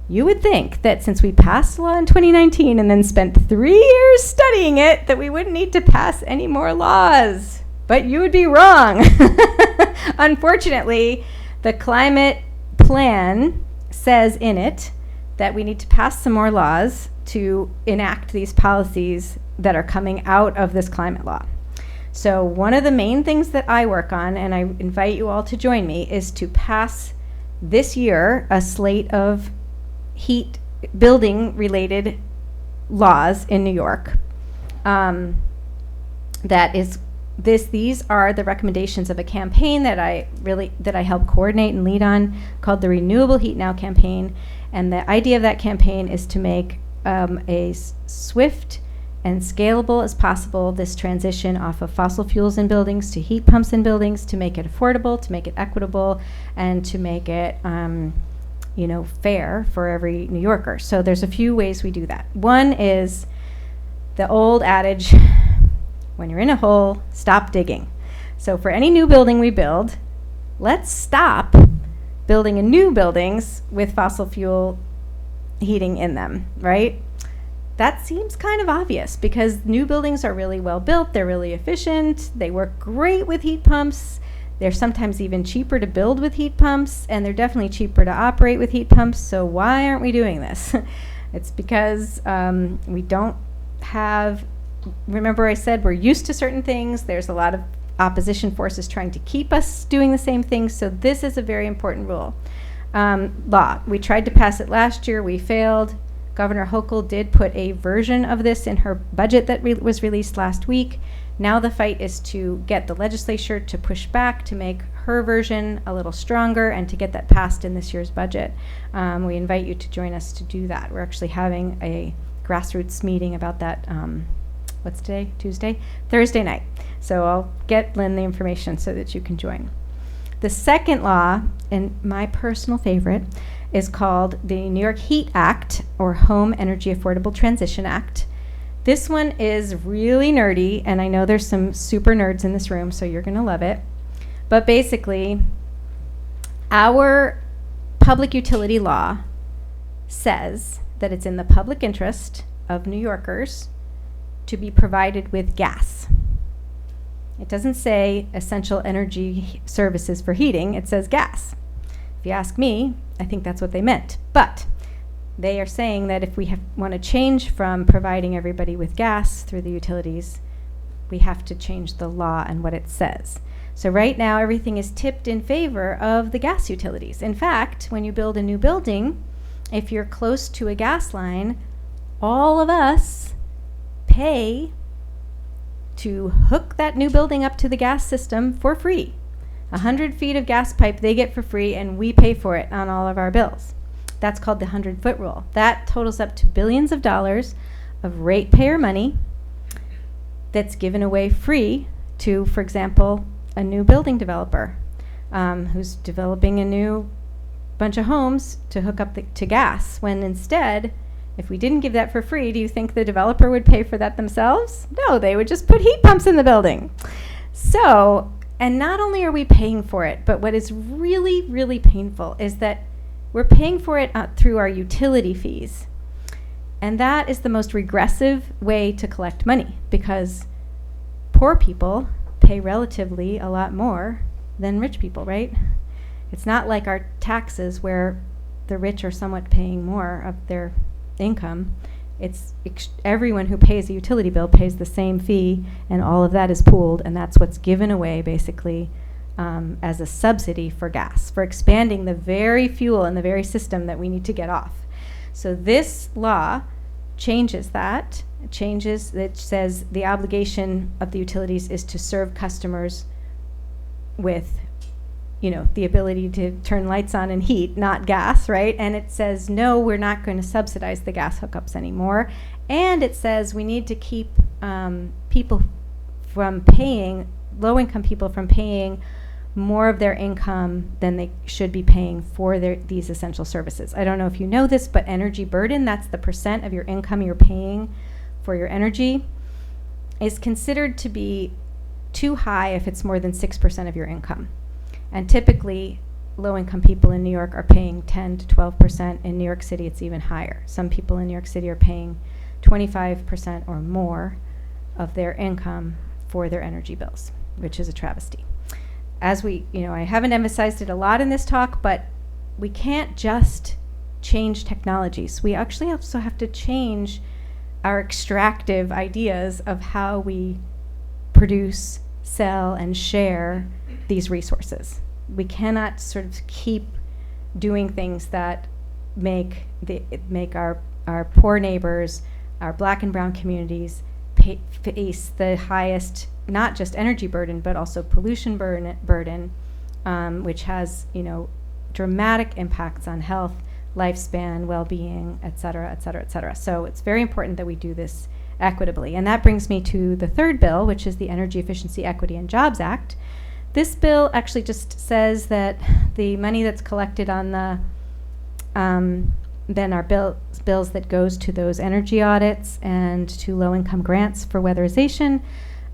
You would think that since we passed a law in 2019 and then spent 3 years studying it, that we wouldn't need to pass any more laws. But you would be wrong. Unfortunately, the climate plan says in it that we need to pass some more laws to enact these policies that are coming out of this climate law. So one of the main things that I work on, and I invite you all to join me, is to pass this year a slate of heat building related laws in New York. These are the recommendations of a campaign that I help coordinate and lead on called the Renewable Heat Now campaign. And the idea of that campaign is to make swift and scalable as possible this transition off of fossil fuels in buildings to heat pumps in buildings, to make it affordable, to make it equitable, and to make it fair for every New Yorker. So there's a few ways we do that. One is the old adage, when you're in a hole, stop digging. So for any new building we build, let's stop building in new buildings with fossil fuel heating in them, right? That seems kind of obvious because new buildings are really well built, they're really efficient, they work great with heat pumps, they're sometimes even cheaper to build with heat pumps, and they're definitely cheaper to operate with heat pumps, so why aren't we doing this? It's because we don't have, remember I said we're used to certain things, there's a lot of opposition forces trying to keep us doing the same things, so this is a very important rule. Law. We tried to pass it last year, we failed. Governor Hochul did put a version of this in her budget that was released last week. Now the fight is to get the legislature to push back to make her version a little stronger and to get that passed in this year's budget. We invite you to join us to do that. We're actually having a grassroots meeting about that, what's today? Tuesday? Thursday night. So I'll get Lynn the information so that you can join. The second law, and my personal favorite, is called the New York Heat Act, or Home Energy Affordable Transition Act. This one is really nerdy, and I know there's some super nerds in this room, so you're gonna love it. But basically, our public utility law says that it's in the public interest of New Yorkers to be provided with gas. It doesn't say essential energy services for heating, it says gas. If you ask me, I think that's what they meant. But they are saying that if we want to change from providing everybody with gas through the utilities, we have to change the law and what it says. So right now, everything is tipped in favor of the gas utilities. In fact, when you build a new building, if you're close to a gas line, all of us pay to hook that new building up to the gas system for free. 100 feet of gas pipe they get for free, and we pay for it on all of our bills. That's called the 100-foot rule. That totals up to billions of dollars of ratepayer money that's given away free to, for example, a new building developer who's developing a new bunch of homes to hook up to gas, when instead, if we didn't give that for free, do you think the developer would pay for that themselves? No, they would just put heat pumps in the building. So, and not only are we paying for it, but what is really, really painful is that we're paying for it through our utility fees. And that is the most regressive way to collect money, because poor people pay relatively a lot more than rich people, right? It's not like our taxes where the rich are somewhat paying more of their income. It's everyone who pays a utility bill pays the same fee, and all of that is pooled, and that's what's given away basically as a subsidy for gas, for expanding the very fuel and the very system that we need to get off. So this law changes that. It says the obligation of the utilities is to serve customers with, the ability to turn lights on and heat, not gas, right? And it says, no, we're not going to subsidize the gas hookups anymore. And it says we need to keep people from paying, low-income people from paying more of their income than they should be paying for these essential services. I don't know if you know this, but energy burden, that's the percent of your income you're paying for your energy, is considered to be too high if it's more than 6% of your income. And typically, low-income people in New York are paying 10 to 12%. In New York City, it's even higher. Some people in New York City are paying 25% or more of their income for their energy bills, which is a travesty. As I haven't emphasized it a lot in this talk, but we can't just change technologies. We actually also have to change our extractive ideas of how we produce, sell, and share these resources. We cannot sort of keep doing things that make our poor neighbors, our Black and brown communities face the highest, not just energy burden, but also pollution burden, which has dramatic impacts on health, lifespan, well-being, et cetera, et cetera, et cetera. So it's very important that we do this equitably. And that brings me to the third bill, which is the Energy Efficiency, Equity, and Jobs Act. This bill actually just says that the money that's collected on the then our bills that goes to those energy audits and to low-income grants for weatherization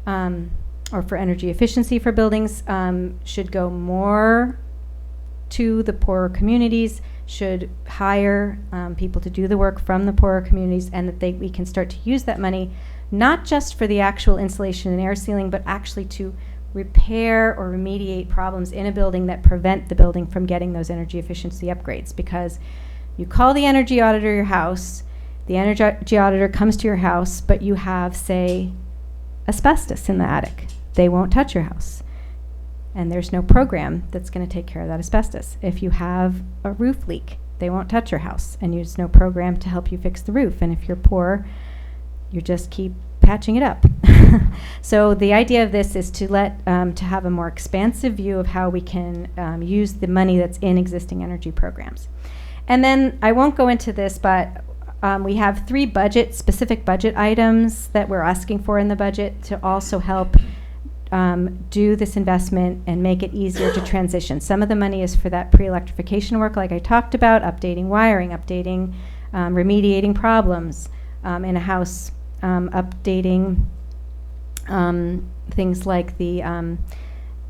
or for energy efficiency for buildings should go more to the poorer communities, should hire people to do the work from the poorer communities, and that we can start to use that money not just for the actual insulation and air sealing, but actually to repair or remediate problems in a building that prevent the building from getting those energy efficiency upgrades. Because you call the energy auditor your house, the energy auditor comes to your house, but you have, say, asbestos in the attic. They won't touch your house. And there's no program that's going to take care of that asbestos. If you have a roof leak, they won't touch your house, and there's no program to help you fix the roof. And if you're poor, you just keep patching it up. So the idea of this is to to have a more expansive view of how we can use the money that's in existing energy programs. And then I won't go into this, but we have 3 specific budget items that we're asking for in the budget to also help do this investment and make it easier to transition. Some of the money is for that pre-electrification work, like I talked about, updating wiring, updating, remediating problems in a house, updating things like the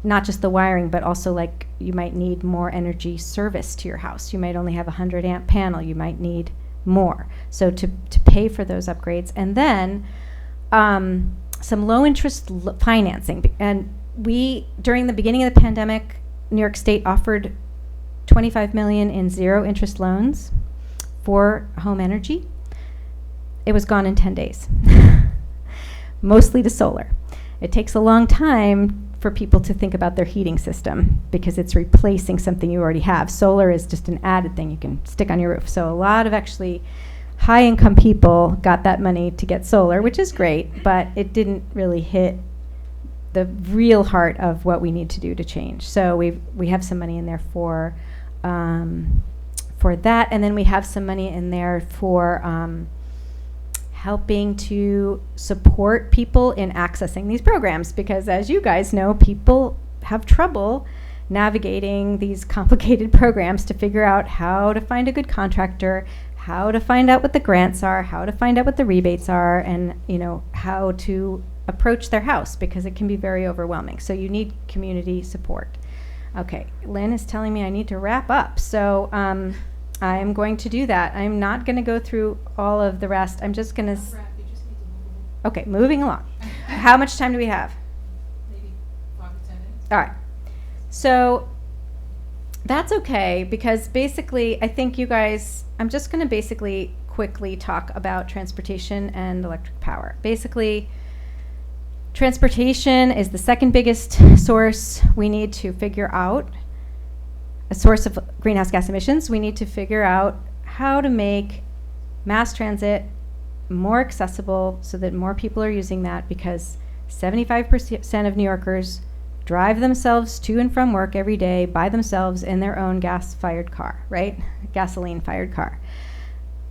not just the wiring, but also like you might need more energy service to your house. You might only have a 100 amp panel. You might need more. So to pay for those upgrades. And then some low interest financing. And during the beginning of the pandemic, New York State offered $25 million in zero interest loans for home energy. It was gone in 10 days, mostly to solar. It takes a long time for people to think about their heating system because it's replacing something you already have. Solar is just an added thing you can stick on your roof. So a lot of actually high-income people got that money to get solar, which is great, but it didn't really hit the real heart of what we need to do to change. So we have some money in there for that, and then we have some money in there for helping to support people in accessing these programs, because as you guys know, people have trouble navigating these complicated programs to figure out how to find a good contractor, how to find out what the grants are, how to find out what the rebates are, and how to approach their house, because it can be very overwhelming. So you need community support. Okay, Lynn is telling me I need to wrap up, so I am going to do that. I'm not going to go through all of the rest. I'm just going to... Okay, moving along. How much time do we have? Maybe 5 to 10 minutes. All right. So that's okay, because basically I think you guys... I'm just going to basically quickly talk about transportation and electric power. Basically, transportation is the second biggest source we need to figure out. A source of greenhouse gas emissions. We need to figure out how to make mass transit more accessible so that more people are using that, because 75% of New Yorkers drive themselves to and from work every day by themselves in their own gas-fired car, right? Gasoline-fired car.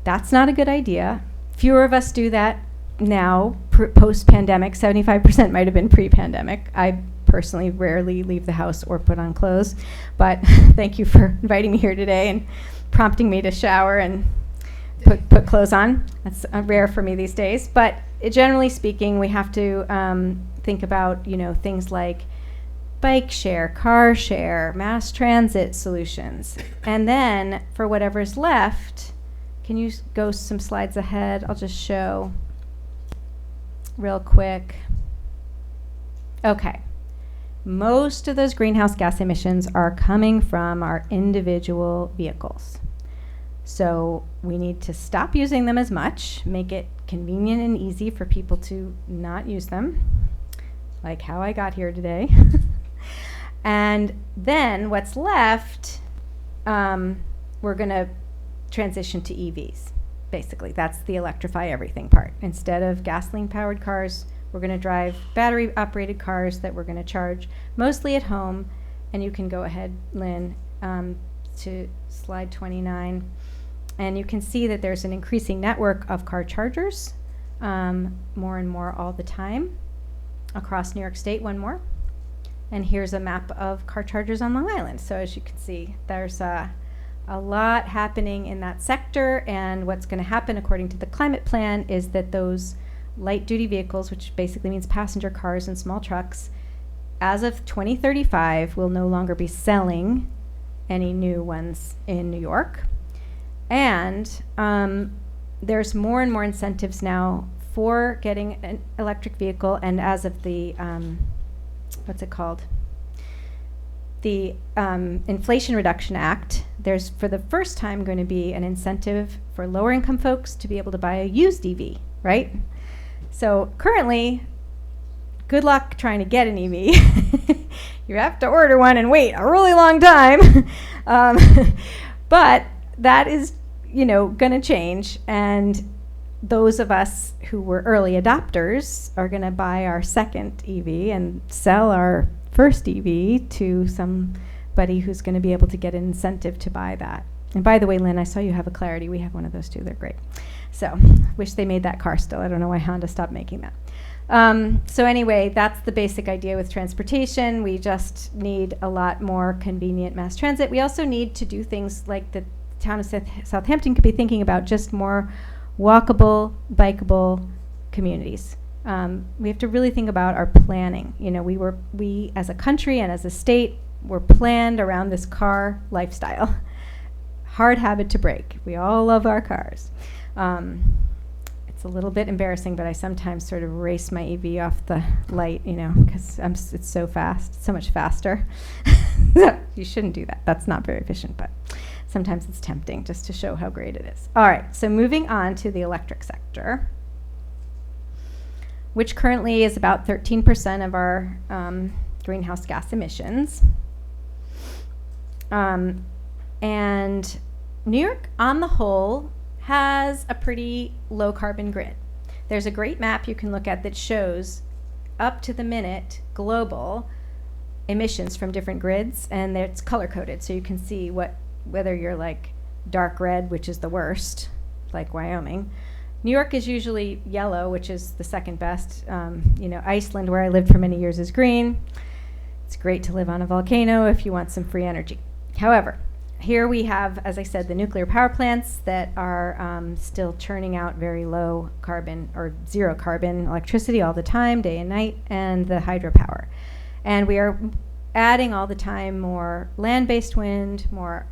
That's not a good idea. Fewer of us do that now, post-pandemic. 75% might have been pre-pandemic. I personally rarely leave the house or put on clothes, but thank you for inviting me here today and prompting me to shower and put clothes on. That's rare for me these days, but generally speaking, we have to think about things like bike share, car share, mass transit solutions. And then for whatever's left, can you go some slides ahead? I'll just show real quick. Okay. Most of those greenhouse gas emissions are coming from our individual vehicles. So we need to stop using them as much, make it convenient and easy for people to not use them, like how I got here today. And then what's left, we're going to transition to EVs. Basically, that's the electrify everything part. Instead of gasoline-powered cars, we're going to drive battery-operated cars that we're going to charge mostly at home. And you can go ahead, Lynn, to slide 29. And you can see that there's an increasing network of car chargers, more and more all the time, across New York State. One more. And here's a map of car chargers on Long Island. So as you can see, there's a lot happening in that sector. And what's going to happen, according to the climate plan, is that those light-duty vehicles, which basically means passenger cars and small trucks, as of 2035, will no longer be selling any new ones in New York. And there's more and more incentives now for getting an electric vehicle, and as of the, what's it called? The Inflation Reduction Act, there's for the first time going to be an incentive for lower income folks to be able to buy a used EV, right? So currently, good luck trying to get an EV. You have to order one and wait a really long time. But that is, going to change. And those of us who were early adopters are going to buy our second EV and sell our first EV to somebody who's going to be able to get an incentive to buy that. And by the way, Lynn, I saw you have a Clarity. We have one of those too. They're great. So wish they made that car still. I don't know why Honda stopped making that. So anyway, that's the basic idea with transportation. We just need a lot more convenient mass transit. We also need to do things like the town of Southampton could be thinking about, just more walkable, bikeable communities. We have to really think about our planning. We as a country and as a state were planned around this car lifestyle. Hard habit to break. We all love our cars. It's a little bit embarrassing, but I sometimes sort of race my EV off the light, because it's so fast, so much faster. You shouldn't do that. That's not very efficient, but sometimes it's tempting just to show how great it is. All right, so moving on to the electric sector, which currently is about 13% of our greenhouse gas emissions. And New York, on the whole, has a pretty low carbon grid. There's a great map you can look at that shows up to the minute global emissions from different grids, and it's color coded, so you can see whether you're like dark red, which is the worst, like Wyoming. New York is usually yellow, which is the second best. Iceland, where I lived for many years, is green. It's great to live on a volcano if you want some free energy. However, here we have, as I said, the nuclear power plants that are still churning out very low carbon or zero carbon electricity all the time, day and night, and the hydropower. And we are adding all the time more land-based wind, more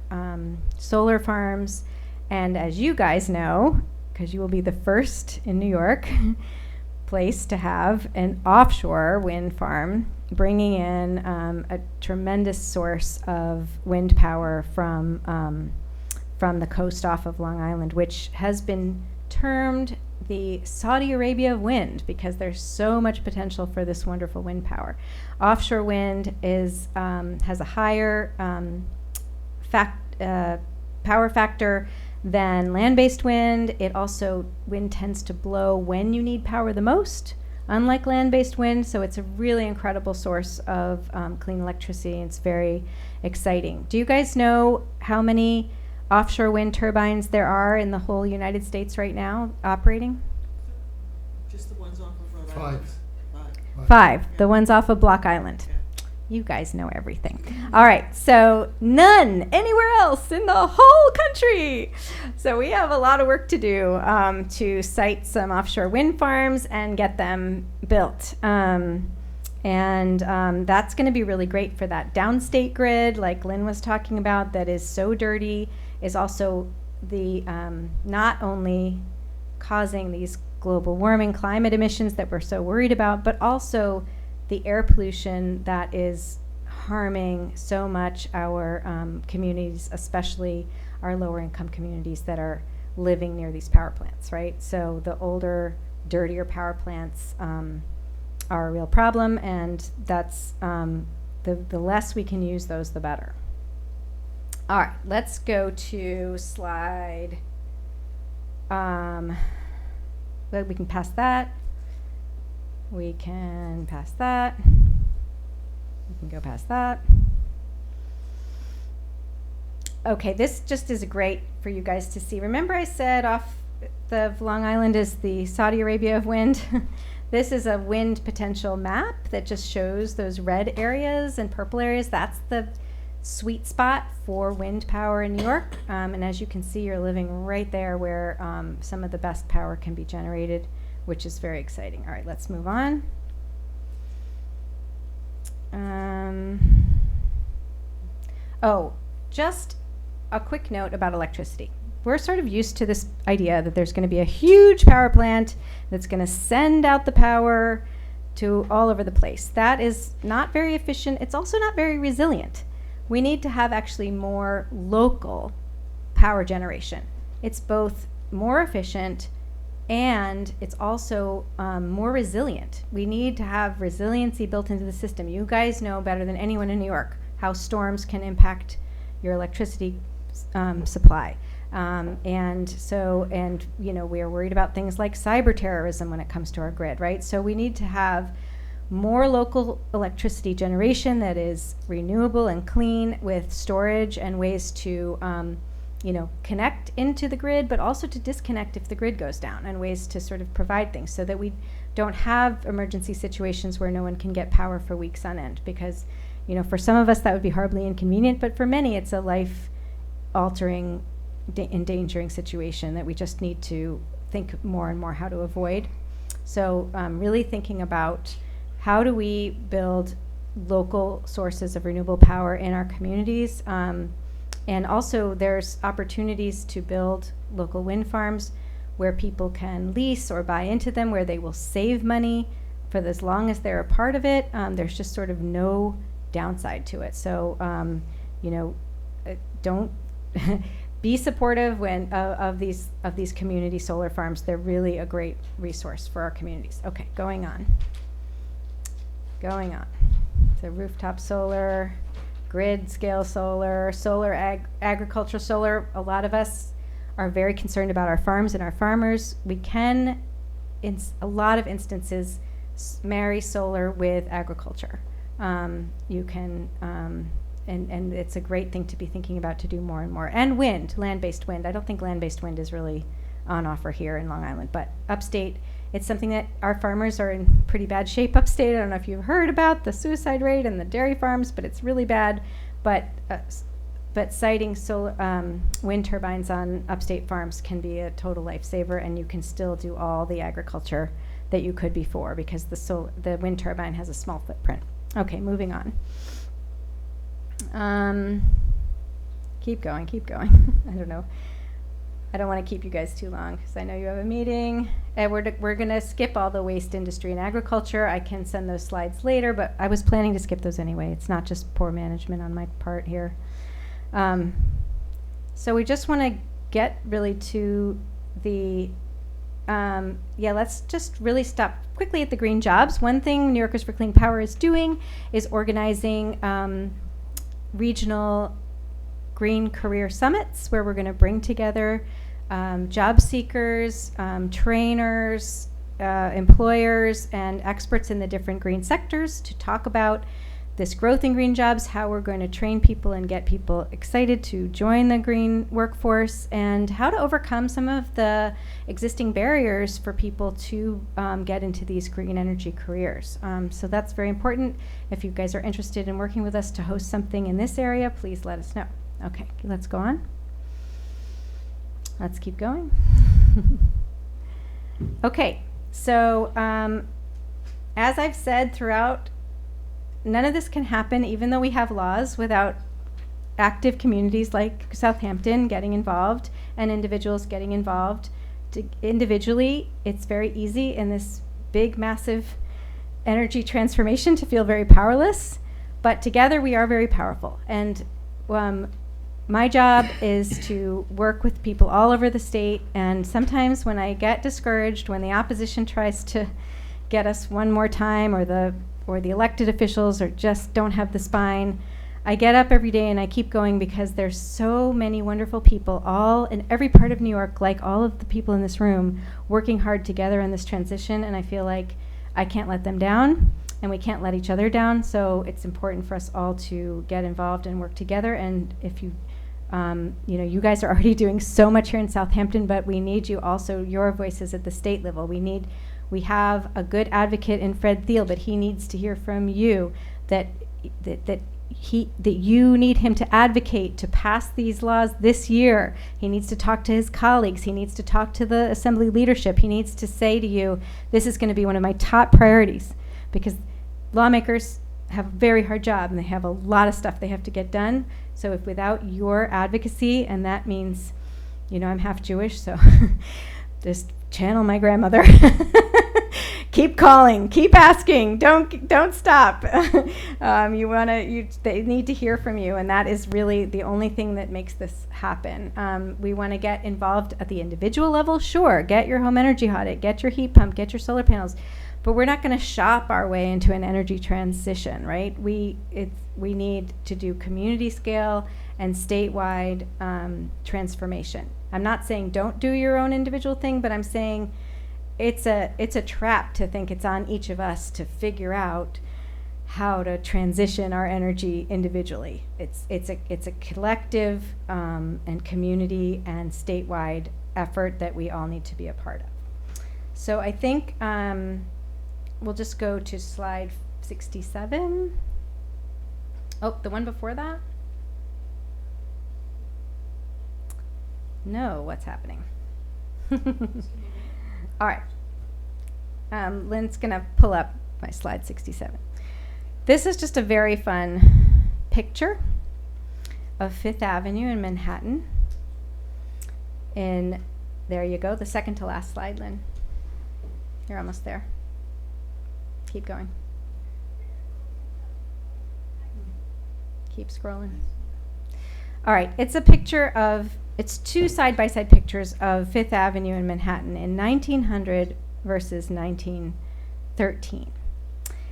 solar farms, and as you guys know, because you will be the first in New York place to have an offshore wind farm, bringing in a tremendous source of wind power from the coast off of Long Island, which has been termed the Saudi Arabia of wind because there's so much potential for this wonderful wind power. Offshore wind has a higher power factor than land-based wind. Wind tends to blow when you need power the most, unlike land-based wind, so it's a really incredible source of clean electricity, and it's very exciting. Do you guys know how many offshore wind turbines there are in the whole United States right now operating? Just the ones off of Rhode Five. Island. Five. The ones off of Block Island. You guys know everything. All right, so none anywhere else in the whole country. So we have a lot of work to do to site some offshore wind farms and get them built. And that's going to be really great for that downstate grid, like Lynn was talking about, that is so dirty, is also the not only causing these global warming climate emissions that we're so worried about, but also the air pollution that is harming so much our communities, especially our lower income communities that are living near these power plants, right? So the older, dirtier power plants are a real problem, and that's the less we can use those, the better. All right, let's go to slide. We can pass that. We can pass that. We can go past that. Okay, this just is great for you guys to see. Remember I said off the Long Island is the Saudi Arabia of wind? This is a wind potential map that just shows those red areas and purple areas. That's the sweet spot for wind power in New York. And as you can see, you're living right there where some of the best power can be generated, which is very exciting. All right, let's move on. just a quick note about electricity. We're sort of used to this idea that there's going to be a huge power plant that's going to send out the power to all over the place. That is not very efficient. It's also not very resilient. We need to have actually more local power generation. It's both more efficient and it's also more resilient. We need to have resiliency built into the system. You guys know better than anyone in New York how storms can impact your electricity supply. And we are worried about things like cyber terrorism when it comes to our grid, right? So we need to have more local electricity generation that is renewable and clean with storage and ways to connect into the grid, but also to disconnect if the grid goes down, and ways to sort of provide things so that we don't have emergency situations where no one can get power for weeks on end. Because, for some of us that would be horribly inconvenient, but for many it's a life-altering, endangering situation that we just need to think more and more how to avoid. So really thinking about how do we build local sources of renewable power in our communities. And also there's opportunities to build local wind farms where people can lease or buy into them, where they will save money for as long as they're a part of it. There's just sort of no downside to it. So, don't be supportive of these community solar farms. They're really a great resource for our communities. Okay, going on. So rooftop solar, grid scale solar, agricultural solar. A lot of us are very concerned about our farms and our farmers. We can, in a lot of instances, marry solar with agriculture. You can, and it's a great thing to be thinking about to do more and more. And wind, land-based wind. I don't think land-based wind is really on offer here in Long Island, but upstate, it's something that our farmers are in pretty bad shape upstate. I don't know if you've heard about the suicide rate and the dairy farms, but it's really bad. But siting wind turbines on upstate farms can be a total lifesaver, and you can still do all the agriculture that you could before because the wind turbine has a small footprint. Okay, moving on. Keep going. I don't know. I don't want to keep you guys too long because I know you have a meeting. And we're going to skip all the waste industry and agriculture. I can send those slides later, but I was planning to skip those anyway. It's not just poor management on my part here. So we just want to get really to the, let's just really stop quickly at the green jobs. One thing New Yorkers for Clean Power is doing is organizing regional green career summits where we're going to bring together job seekers, trainers, employers, and experts in the different green sectors to talk about this growth in green jobs, how we're going to train people and get people excited to join the green workforce, and how to overcome some of the existing barriers for people to get into these green energy careers. So that's very important. If you guys are interested in working with us to host something in this area, please let us know. Okay, let's go on. Let's keep going. Okay, so as I've said throughout, none of this can happen, even though we have laws, without active communities like Southampton getting involved and individuals getting involved. Individually, it's very easy in this big, massive energy transformation to feel very powerless, but together we are very powerful. And my job is to work with people all over the state, and sometimes when I get discouraged, when the opposition tries to get us one more time, or the elected officials or just don't have the spine, I get up every day and I keep going because there's so many wonderful people all in every part of New York, like all of the people in this room, working hard together in this transition, and I feel like I can't let them down and we can't let each other down. So it's important for us all to get involved and work together. And if you you guys are already doing so much here in Southampton, but we need you also, your voices at the state level. We have a good advocate in Fred Thiel, but he needs to hear from you that you need him to advocate to pass these laws this year. He needs to talk to his colleagues. He needs to talk to the assembly leadership. He needs to say to you, this is going to be one of my top priorities, because lawmakers have a very hard job and they have a lot of stuff they have to get done. So if without your advocacy, and that means, I'm half Jewish, so just channel my grandmother. Keep calling, keep asking, don't stop. They need to hear from you, and that is really the only thing that makes this happen. We want to get involved at the individual level, sure, get your home energy audit, get your heat pump, get your solar panels, but we're not going to shop our way into an energy transition, right? We need to do community scale and statewide transformation. I'm not saying don't do your own individual thing, but I'm saying it's a trap to think it's on each of us to figure out how to transition our energy individually. It's a collective and community and statewide effort that we all need to be a part of. So I think we'll just go to slide 67. Oh, the one before that? No, what's happening? All right. Lynn's going to pull up my slide 67. This is just a very fun picture of Fifth Avenue in Manhattan. And there you go, the second to last slide, Lynn. You're almost there. Keep going. Keep scrolling. All right, it's a picture of, it's two side-by-side pictures of Fifth Avenue in Manhattan in 1900 versus 1913.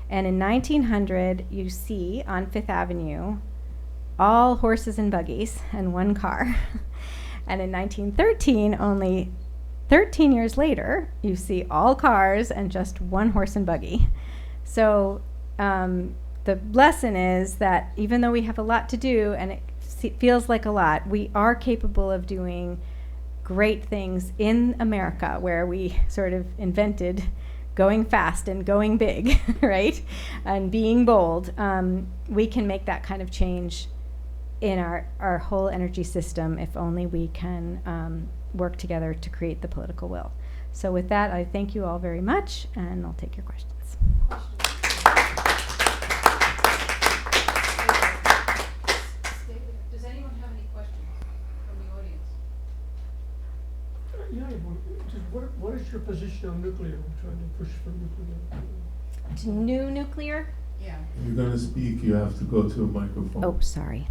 And in 1900, you see on Fifth Avenue all horses and buggies and one car. And in 1913, only 13 years later, you see all cars and just one horse and buggy. So the lesson is that even though we have a lot to do and it feels like a lot, we are capable of doing great things in America, where we sort of invented going fast and going big, right? And being bold. We can make that kind of change in our whole energy system if only we can work together to create the political will. So with that, I thank you all very much, and I'll take your questions. Does anyone have any questions from the audience? What is your position on nuclear? I'm trying to push for nuclear. To new nuclear? Yeah. If you're going to speak, you have to go to a microphone. Oh, sorry.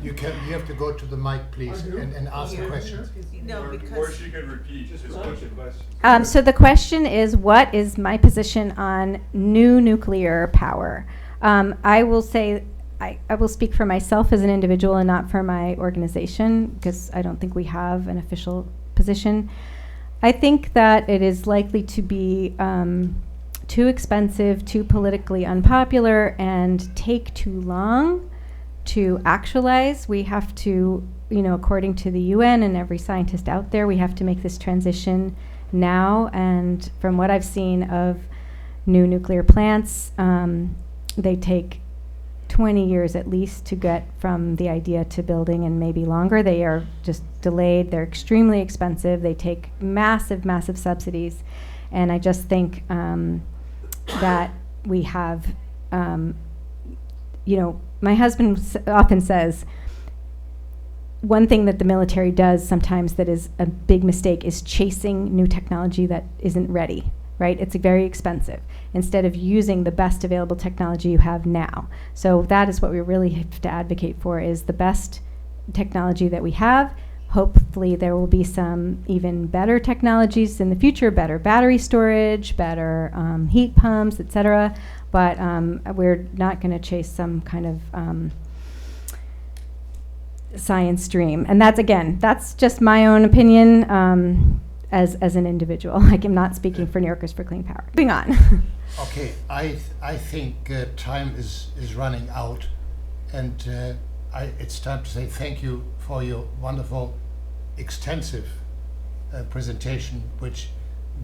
You have to go to the mic, please, I do? and ask the questions. No, Or because she could repeat just a bunch of questions. So the question is, what is my position on new nuclear power? I will say, I will speak for myself as an individual and not for my organization, because I don't think we have an official position. I think that it is likely to be too expensive, too politically unpopular, and take too long to actualize. We have to, according to the UN and every scientist out there, we have to make this transition now. And from what I've seen of new nuclear plants, they take 20 years at least to get from the idea to building, and maybe longer. They are just delayed. They're extremely expensive. They take massive, massive subsidies. And I just think that we have, my husband often says, one thing that the military does sometimes that is a big mistake is chasing new technology that isn't ready, right? It's very expensive, instead of using the best available technology you have now. So that is what we really have to advocate for, is the best technology that we have. Hopefully there will be some even better technologies in the future, better battery storage, better heat pumps, etc. But we're not going to chase some kind of science dream. And that's just my own opinion as an individual. Like, I'm not speaking for New Yorkers for Clean Power. Moving on. Okay, I think time is running out, and it's time to say thank you for your wonderful, extensive presentation, which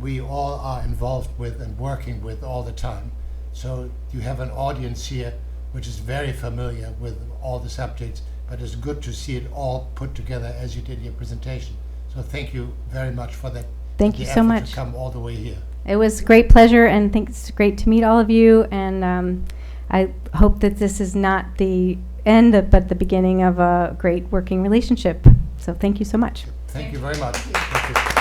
we all are involved with and working with all the time. So you have an audience here which is very familiar with all the subjects, but it's good to see it all put together as you did in your presentation. So thank you very much for that. Thank you so much. To come all the way here. It was a great pleasure, and I think it's great to meet all of you. And I hope that this is not the end, but the beginning of a great working relationship. So thank you so much. Thank you very much. Thank you.